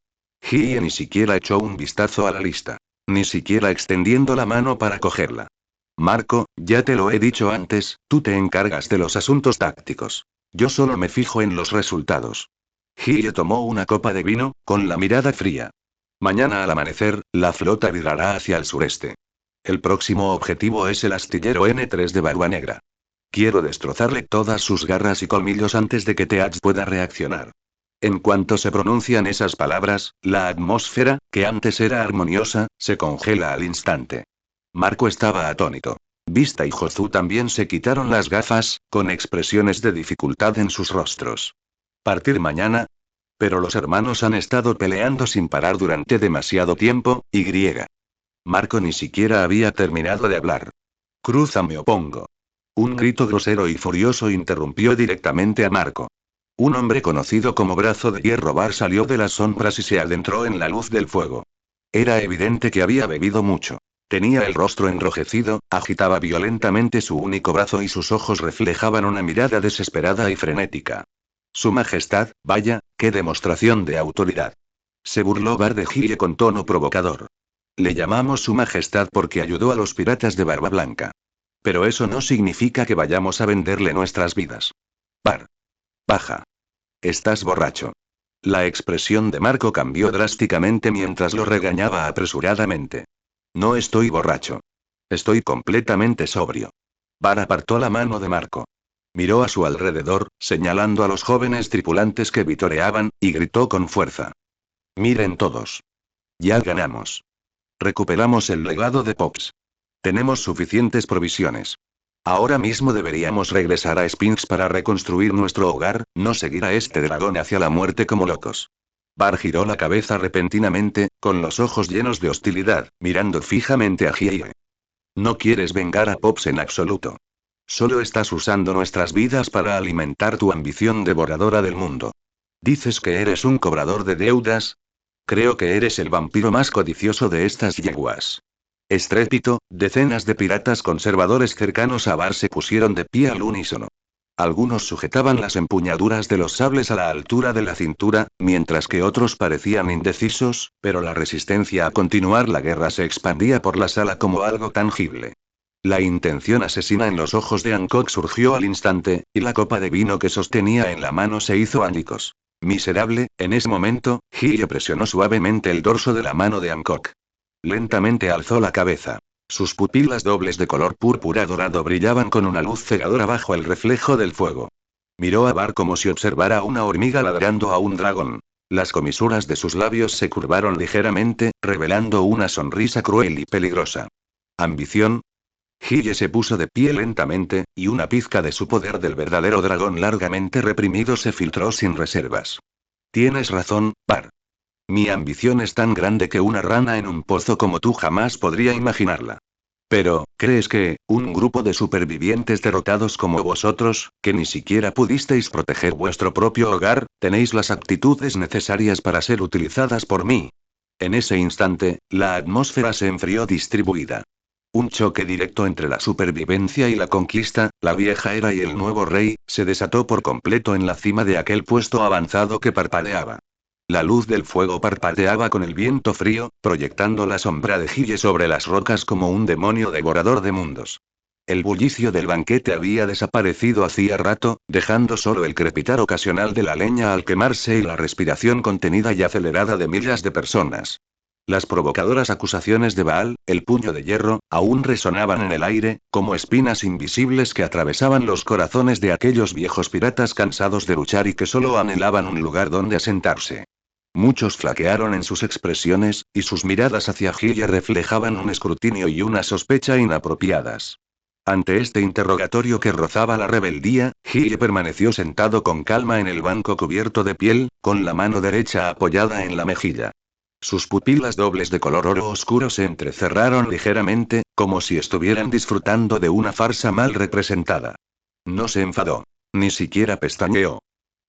Hiye ni siquiera echó un vistazo a la lista. Ni siquiera extendiendo la mano para cogerla. Marco, ya te lo he dicho antes, tú te encargas de los asuntos tácticos. Yo solo me fijo en los resultados. Hiye tomó una copa de vino, con la mirada fría. Mañana al amanecer, la flota virará hacia el sureste. El próximo objetivo es el astillero N3 de Barba Negra. Quiero destrozarle todas sus garras y colmillos antes de que Teach pueda reaccionar. En cuanto se pronuncian esas palabras, la atmósfera, que antes era armoniosa, se congela al instante. Marco estaba atónito. Vista y Jozu también se quitaron las gafas, con expresiones de dificultad en sus rostros. ¿Partir mañana? Pero los hermanos han estado peleando sin parar durante demasiado tiempo, y. Marco ni siquiera había terminado de hablar. Cruza, me opongo. Un grito grosero y furioso interrumpió directamente a Marco. Un hombre conocido como Brazo de Hierro Bar salió de las sombras y se adentró en la luz del fuego. Era evidente que había bebido mucho. Tenía el rostro enrojecido, agitaba violentamente su único brazo y sus ojos reflejaban una mirada desesperada y frenética. Su Majestad, vaya, qué demostración de autoridad. Se burló Bar de Hiye con tono provocador. Le llamamos Su Majestad porque ayudó a los piratas de Barba Blanca. Pero eso no significa que vayamos a venderle nuestras vidas. Bar. Baja. Estás borracho. La expresión de Marco cambió drásticamente mientras lo regañaba apresuradamente. No estoy borracho. Estoy completamente sobrio. Bar apartó la mano de Marco. Miró a su alrededor, señalando a los jóvenes tripulantes que vitoreaban, y gritó con fuerza. Miren todos. Ya ganamos. Recuperamos el legado de Pops. Tenemos suficientes provisiones. Ahora mismo deberíamos regresar a Sphinx para reconstruir nuestro hogar, no seguir a este dragón hacia la muerte como locos. Bar giró la cabeza repentinamente, con los ojos llenos de hostilidad, mirando fijamente a Hiye. No quieres vengar a Pops en absoluto. Solo estás usando nuestras vidas para alimentar tu ambición devoradora del mundo. ¿Dices que eres un cobrador de deudas? Creo que eres el vampiro más codicioso de estas yeguas. Estrépito, decenas de piratas conservadores cercanos a Bar se pusieron de pie al unísono. Algunos sujetaban las empuñaduras de los sables a la altura de la cintura, mientras que otros parecían indecisos, pero la resistencia a continuar la guerra se expandía por la sala como algo tangible. La intención asesina en los ojos de Hancock surgió al instante, y la copa de vino que sostenía en la mano se hizo añicos. Miserable, en ese momento, Hiye presionó suavemente el dorso de la mano de Hancock. Lentamente alzó la cabeza. Sus pupilas dobles de color púrpura dorado brillaban con una luz cegadora bajo el reflejo del fuego. Miró a Bar como si observara a una hormiga ladrando a un dragón. Las comisuras de sus labios se curvaron ligeramente, revelando una sonrisa cruel y peligrosa. ¿Ambición? Hiye se puso de pie lentamente, y una pizca de su poder del verdadero dragón largamente reprimido se filtró sin reservas. Tienes razón, Bar. Mi ambición es tan grande que una rana en un pozo como tú jamás podría imaginarla. Pero, ¿crees que, un grupo de supervivientes derrotados como vosotros, que ni siquiera pudisteis proteger vuestro propio hogar, tenéis las aptitudes necesarias para ser utilizadas por mí? En ese instante, la atmósfera se enfrió distribuida. Un choque directo entre la supervivencia y la conquista, la vieja era y el nuevo rey, se desató por completo en la cima de aquel puesto avanzado que parpadeaba. La luz del fuego parpadeaba con el viento frío, proyectando la sombra de Gille sobre las rocas como un demonio devorador de mundos. El bullicio del banquete había desaparecido hacía rato, dejando solo el crepitar ocasional de la leña al quemarse y la respiración contenida y acelerada de miles de personas. Las provocadoras acusaciones de Baal, el puño de hierro, aún resonaban en el aire, como espinas invisibles que atravesaban los corazones de aquellos viejos piratas cansados de luchar y que solo anhelaban un lugar donde asentarse. Muchos flaquearon en sus expresiones, y sus miradas hacia Gille reflejaban un escrutinio y una sospecha inapropiadas. Ante este interrogatorio que rozaba la rebeldía, Gille permaneció sentado con calma en el banco cubierto de piel, con la mano derecha apoyada en la mejilla. Sus pupilas dobles de color oro oscuro se entrecerraron ligeramente, como si estuvieran disfrutando de una farsa mal representada. No se enfadó. Ni siquiera pestañeó.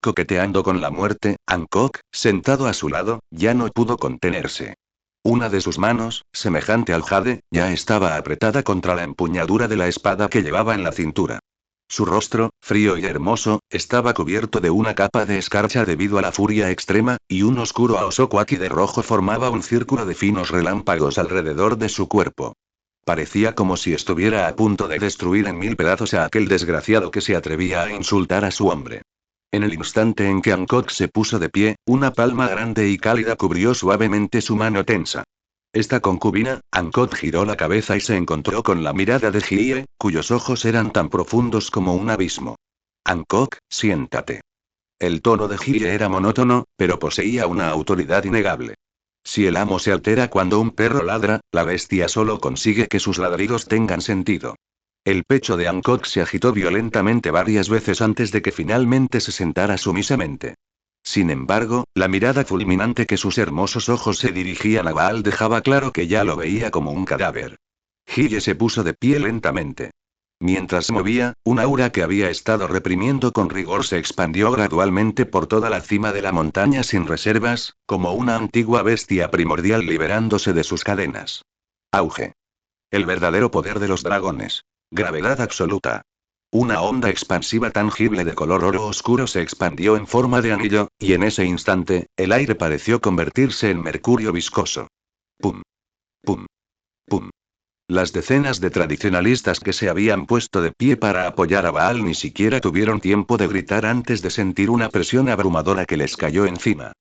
Coqueteando con la muerte, Hancock, sentado a su lado, ya no pudo contenerse. Una de sus manos, semejante al jade, ya estaba apretada contra la empuñadura de la espada que llevaba en la cintura. Su rostro, frío y hermoso, estaba cubierto de una capa de escarcha debido a la furia extrema, y un oscuro aosokuaki de rojo formaba un círculo de finos relámpagos alrededor de su cuerpo. Parecía como si estuviera a punto de destruir en mil pedazos a aquel desgraciado que se atrevía a insultar a su hombre. En el instante en que Hancock se puso de pie, una palma grande y cálida cubrió suavemente su mano tensa. Esta concubina, Hancock giró la cabeza y se encontró con la mirada de Gille, cuyos ojos eran tan profundos como un abismo. Hancock, siéntate. El tono de Gille era monótono, pero poseía una autoridad innegable. Si el amo se altera cuando un perro ladra, la bestia solo consigue que sus ladridos tengan sentido. El pecho de Hancock se agitó violentamente varias veces antes de que finalmente se sentara sumisamente. Sin embargo, la mirada fulminante que sus hermosos ojos se dirigían a Baal dejaba claro que ya lo veía como un cadáver. Gille se puso de pie lentamente. Mientras se movía, un aura que había estado reprimiendo con rigor se expandió gradualmente por toda la cima de la montaña sin reservas, como una antigua bestia primordial liberándose de sus cadenas. Auge. El verdadero poder de los dragones. Gravedad absoluta. Una onda expansiva tangible de color oro oscuro se expandió en forma de anillo, y en ese instante, el aire pareció convertirse en mercurio viscoso. Pum. Pum. Pum. Las decenas de tradicionalistas que se habían puesto de pie para apoyar a Baal ni siquiera tuvieron tiempo de gritar antes de sentir una presión abrumadora que les cayó encima.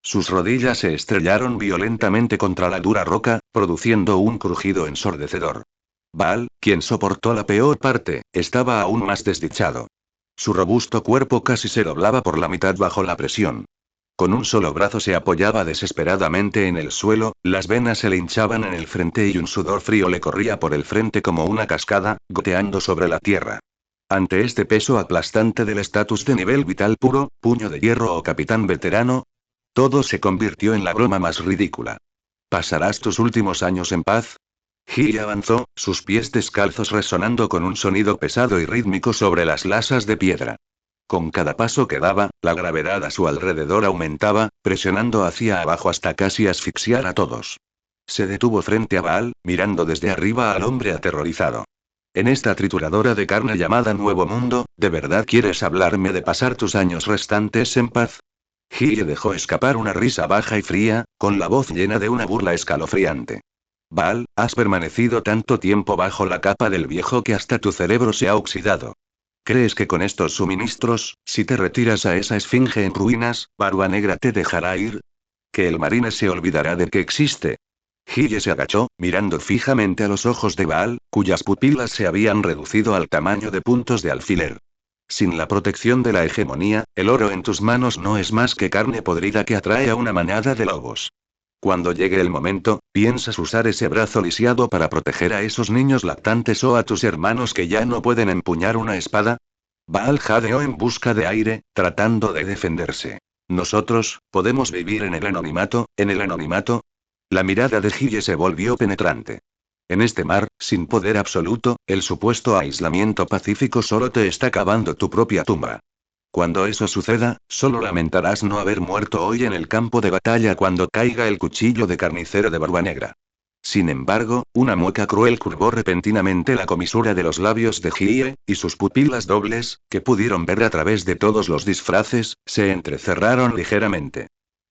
Sus rodillas se estrellaron violentamente contra la dura roca, produciendo un crujido ensordecedor. Baal, quien soportó la peor parte, estaba aún más desdichado. Su robusto cuerpo casi se doblaba por la mitad bajo la presión. Con un solo brazo se apoyaba desesperadamente en el suelo, las venas se le hinchaban en el frente y un sudor frío le corría por el frente como una cascada, goteando sobre la tierra. Ante este peso aplastante del estatus de nivel vital puro, puño de hierro o capitán veterano, todo se convirtió en la broma más ridícula. ¿Pasarás tus últimos años en paz? Gille avanzó, sus pies descalzos resonando con un sonido pesado y rítmico sobre las lasas de piedra. Con cada paso que daba, la gravedad a su alrededor aumentaba, presionando hacia abajo hasta casi asfixiar a todos. Se detuvo frente a Baal, mirando desde arriba al hombre aterrorizado. En esta trituradora de carne llamada Nuevo Mundo, ¿de verdad quieres hablarme de pasar tus años restantes en paz? Gille dejó escapar una risa baja y fría, con la voz llena de una burla escalofriante. Baal, has permanecido tanto tiempo bajo la capa del viejo que hasta tu cerebro se ha oxidado. ¿Crees que con estos suministros, si te retiras a esa esfinge en ruinas, Barba Negra te dejará ir? ¿Que el marine se olvidará de que existe? Gille se agachó, mirando fijamente a los ojos de Baal, cuyas pupilas se habían reducido al tamaño de puntos de alfiler. Sin la protección de la hegemonía, el oro en tus manos no es más que carne podrida que atrae a una manada de lobos. Cuando llegue el momento, ¿piensas usar ese brazo lisiado para proteger a esos niños lactantes o a tus hermanos que ya no pueden empuñar una espada? Baal jadeó en busca de aire, tratando de defenderse. ¿Nosotros, podemos vivir en el anonimato, en el anonimato? La mirada de Gille se volvió penetrante. En este mar, sin poder absoluto, el supuesto aislamiento pacífico solo te está cavando tu propia tumba. Cuando eso suceda, solo lamentarás no haber muerto hoy en el campo de batalla cuando caiga el cuchillo de carnicero de Barbanegra. Sin embargo, una mueca cruel curvó repentinamente la comisura de los labios de Hyee, y sus pupilas dobles, que pudieron ver a través de todos los disfraces, se entrecerraron ligeramente.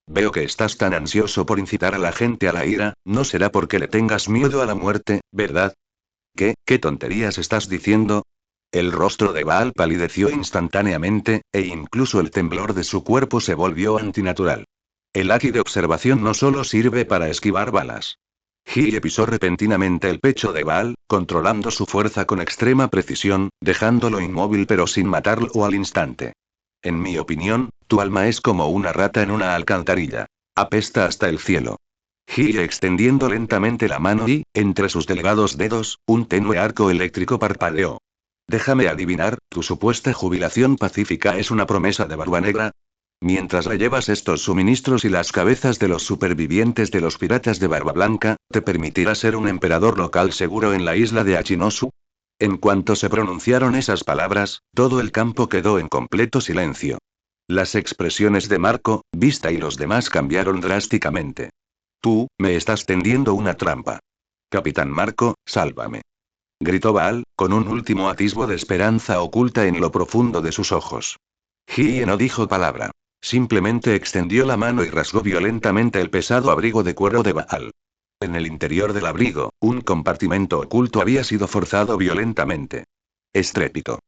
Veo que estás tan ansioso por incitar a la gente a la ira, no será porque le tengas miedo a la muerte, ¿verdad? ¿Qué tonterías estás diciendo? El rostro de Baal palideció instantáneamente, e incluso el temblor de su cuerpo se volvió antinatural. El haki de observación no solo sirve para esquivar balas. Hyee pisó repentinamente el pecho de Baal, controlando su fuerza con extrema precisión, dejándolo inmóvil pero sin matarlo al instante. En mi opinión, tu alma es como una rata en una alcantarilla. Apesta hasta el cielo. Hyee extendiendo lentamente la mano y, entre sus delgados dedos, un tenue arco eléctrico parpadeó. Déjame adivinar, ¿tu supuesta jubilación pacífica es una promesa de Barbanegra? Mientras le llevas estos suministros y las cabezas de los supervivientes de los piratas de Barba Blanca, ¿te permitirá ser un emperador local seguro en la isla de Achinosu? En cuanto se pronunciaron esas palabras, todo el campo quedó en completo silencio. Las expresiones de Marco, Vista y los demás cambiaron drásticamente. Tú, me estás tendiendo una trampa. Capitán Marco, sálvame. Gritó Baal, con un último atisbo de esperanza oculta en lo profundo de sus ojos. Hyee no dijo palabra. Simplemente extendió la mano y rasgó violentamente el pesado abrigo de cuero de Baal. En el interior del abrigo, un compartimento oculto había sido forzado violentamente. Estrépito.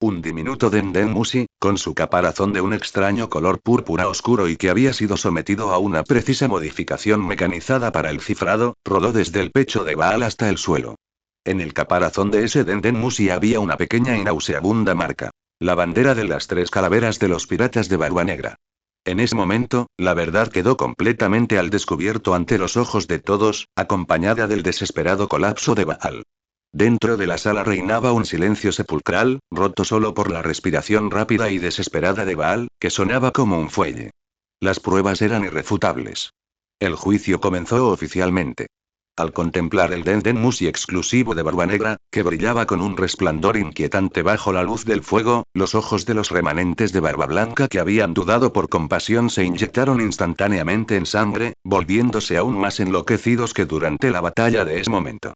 Un diminuto Denden Musi, con su caparazón de un extraño color púrpura oscuro y que había sido sometido a una precisa modificación mecanizada para el cifrado, rodó desde el pecho de Baal hasta el suelo. En el caparazón de ese Denden Musi había una pequeña y nauseabunda marca. La bandera de las 3 calaveras de los piratas de Barba Negra. En ese momento, la verdad quedó completamente al descubierto ante los ojos de todos, acompañada del desesperado colapso de Baal. Dentro de la sala reinaba un silencio sepulcral, roto solo por la respiración rápida y desesperada de Baal, que sonaba como un fuelle. Las pruebas eran irrefutables. El juicio comenzó oficialmente. Al contemplar el Denden Musi exclusivo de Barba Negra, que brillaba con un resplandor inquietante bajo la luz del fuego, los ojos de los remanentes de Barba Blanca que habían dudado por compasión se inyectaron instantáneamente en sangre, volviéndose aún más enloquecidos que durante la batalla de ese momento.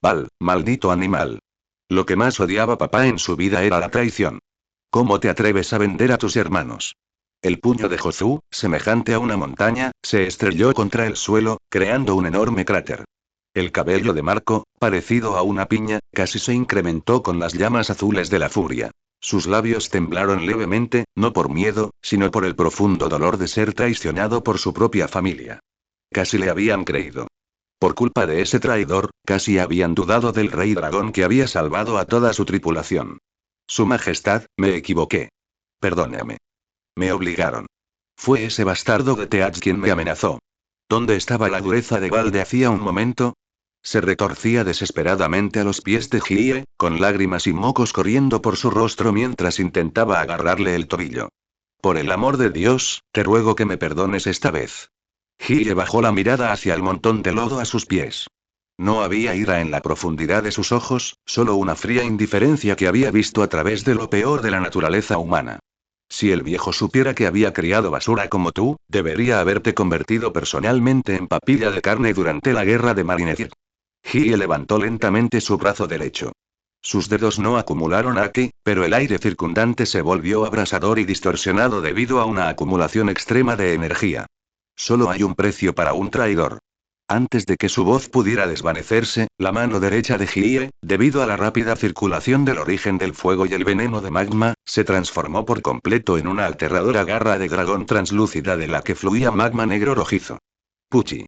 Baal, maldito animal. Lo que más odiaba papá en su vida era la traición. ¿Cómo te atreves a vender a tus hermanos? El puño de Josu, semejante a una montaña, se estrelló contra el suelo, creando un enorme cráter. El cabello de Marco, parecido a una piña, casi se incrementó con las llamas azules de la furia. Sus labios temblaron levemente, no por miedo, sino por el profundo dolor de ser traicionado por su propia familia. Casi le habían creído. Por culpa de ese traidor, casi habían dudado del rey dragón que había salvado a toda su tripulación. Su Majestad, me equivoqué. Perdóname. Me obligaron. Fue ese bastardo de Teach quien me amenazó. ¿Dónde estaba la dureza de Baal de hacía un momento? Se retorcía desesperadamente a los pies de Hyee, con lágrimas y mocos corriendo por su rostro mientras intentaba agarrarle el tobillo. Por el amor de Dios, te ruego que me perdones esta vez. Hyee bajó la mirada hacia el montón de lodo a sus pies. No había ira en la profundidad de sus ojos, solo una fría indiferencia que había visto a través de lo peor de la naturaleza humana. Si el viejo supiera que había criado basura como tú, debería haberte convertido personalmente en papilla de carne durante la guerra de Marineford. Hyee levantó lentamente su brazo derecho. Sus dedos no acumularon haki, pero el aire circundante se volvió abrasador y distorsionado debido a una acumulación extrema de energía. Solo hay un precio para un traidor. Antes de que su voz pudiera desvanecerse, la mano derecha de Hyee, debido a la rápida circulación del origen del fuego y el veneno de magma, se transformó por completo en una aterradora garra de dragón translúcida de la que fluía magma negro rojizo. Puchi.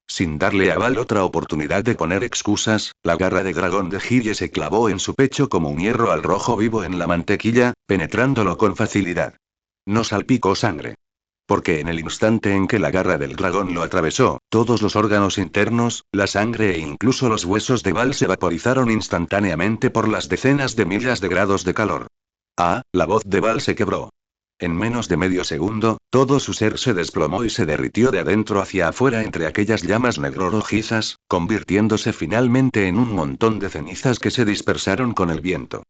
Sin darle a Baal otra oportunidad de poner excusas, la garra de dragón de Hyee se clavó en su pecho como un hierro al rojo vivo en la mantequilla, penetrándolo con facilidad. No salpicó sangre. Porque en el instante en que la garra del dragón lo atravesó, todos los órganos internos, la sangre e incluso los huesos de Baal se vaporizaron instantáneamente por las decenas de miles de grados de calor. Ah, la voz de Baal se quebró. En menos de medio segundo, todo su ser se desplomó y se derritió de adentro hacia afuera entre aquellas llamas negro-rojizas, convirtiéndose finalmente en un montón de cenizas que se dispersaron con el viento.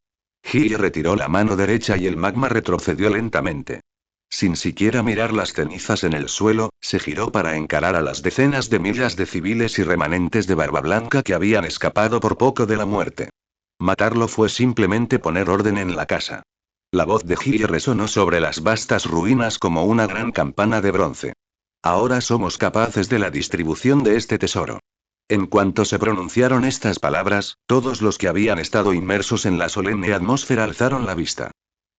Hylie retiró la mano derecha y el magma retrocedió lentamente. Sin siquiera mirar las cenizas en el suelo, se giró para encarar a las decenas de miles de civiles y remanentes de Barba Blanca que habían escapado por poco de la muerte. Matarlo fue simplemente poner orden en la casa. La voz de Hylie resonó sobre las vastas ruinas como una gran campana de bronce. Ahora somos capaces de la distribución de este tesoro. En cuanto se pronunciaron estas palabras, todos los que habían estado inmersos en la solemne atmósfera alzaron la vista.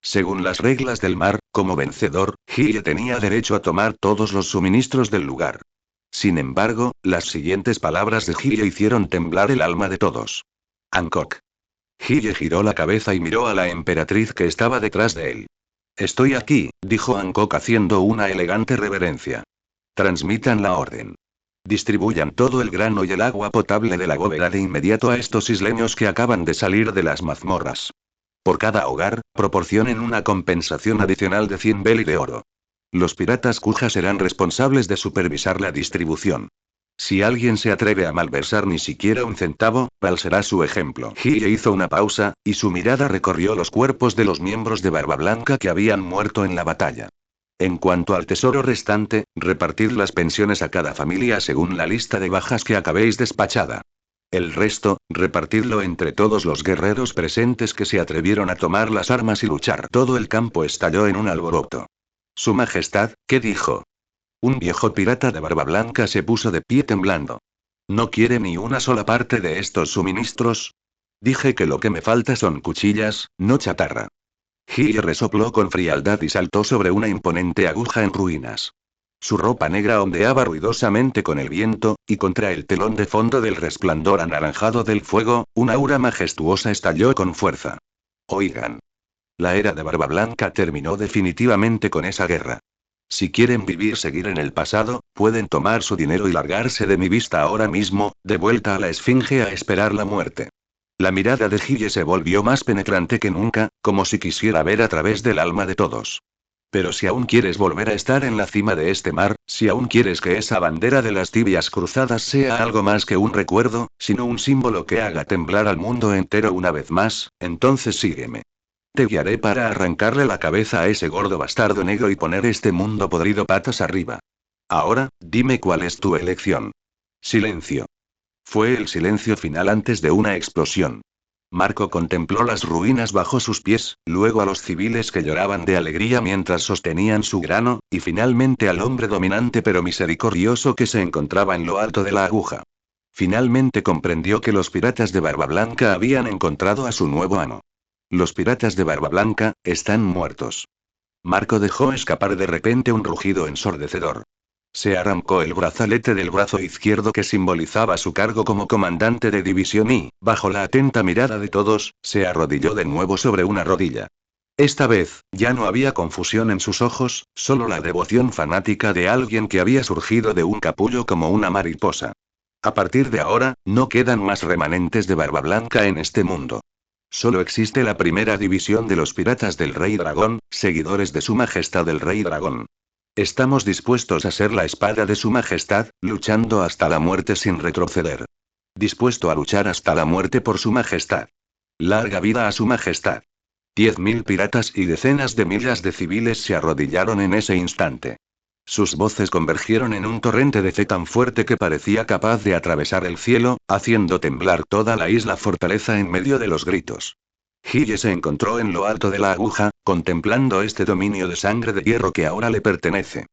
Según las reglas del mar, como vencedor, Hylie tenía derecho a tomar todos los suministros del lugar. Sin embargo, las siguientes palabras de Hylie hicieron temblar el alma de todos. Hancock. Hylie giró la cabeza y miró a la emperatriz que estaba detrás de él. Estoy aquí, dijo Hancock haciendo una elegante reverencia. Transmitan la orden. Distribuyan todo el grano y el agua potable de la bóveda de inmediato a estos isleños que acaban de salir de las mazmorras. Por cada hogar, proporcionen una compensación adicional de 100 beli de oro. Los piratas Kuja serán responsables de supervisar la distribución. Si alguien se atreve a malversar ni siquiera un centavo, ¿cuál será su ejemplo? Hylie hizo una pausa, y su mirada recorrió los cuerpos de los miembros de Barba Blanca que habían muerto en la batalla. En cuanto al tesoro restante, repartid las pensiones a cada familia según la lista de bajas que acabéis despachada. El resto, repartidlo entre todos los guerreros presentes que se atrevieron a tomar las armas y luchar. Todo el campo estalló en un alboroto. Su Majestad, ¿qué dijo? Un viejo pirata de barba blanca se puso de pie temblando. ¿No quiere ni una sola parte de estos suministros? Dije que lo que me falta son cuchillas, no chatarra. Hylie resopló con frialdad y saltó sobre una imponente aguja en ruinas. Su ropa negra ondeaba ruidosamente con el viento, y contra el telón de fondo del resplandor anaranjado del fuego, una aura majestuosa estalló con fuerza. Oigan. La era de Barba Blanca terminó definitivamente con esa guerra. Si quieren seguir en el pasado, pueden tomar su dinero y largarse de mi vista ahora mismo, de vuelta a la Esfinge a esperar la muerte. La mirada de Hylie se volvió más penetrante que nunca, como si quisiera ver a través del alma de todos. Pero si aún quieres volver a estar en la cima de este mar, si aún quieres que esa bandera de las tibias cruzadas sea algo más que un recuerdo, sino un símbolo que haga temblar al mundo entero una vez más, entonces sígueme. Te guiaré para arrancarle la cabeza a ese gordo bastardo negro y poner este mundo podrido patas arriba. Ahora, dime cuál es tu elección. Silencio. Fue el silencio final antes de una explosión. Marco contempló las ruinas bajo sus pies, luego a los civiles que lloraban de alegría mientras sostenían su grano, y finalmente al hombre dominante pero misericordioso que se encontraba en lo alto de la aguja. Finalmente comprendió que los piratas de Barba Blanca habían encontrado a su nuevo amo. Los piratas de Barba Blanca están muertos. Marco dejó escapar de repente un rugido ensordecedor. Se arrancó el brazalete del brazo izquierdo que simbolizaba su cargo como comandante de división y, bajo la atenta mirada de todos, se arrodilló de nuevo sobre una rodilla. Esta vez, ya no había confusión en sus ojos, solo la devoción fanática de alguien que había surgido de un capullo como una mariposa. A partir de ahora, no quedan más remanentes de Barba Blanca en este mundo. Solo existe la primera división de los piratas del Rey Dragón, seguidores de Su Majestad el Rey Dragón. Estamos dispuestos a ser la espada de Su Majestad, luchando hasta la muerte sin retroceder. Dispuesto a luchar hasta la muerte por Su Majestad. Larga vida a Su Majestad. 10.000 piratas y decenas de miles de civiles se arrodillaron en ese instante. Sus voces convergieron en un torrente de fe tan fuerte que parecía capaz de atravesar el cielo, haciendo temblar toda la isla fortaleza en medio de los gritos. Hylie se encontró en lo alto de la aguja, contemplando este dominio de sangre de hierro que ahora le pertenece.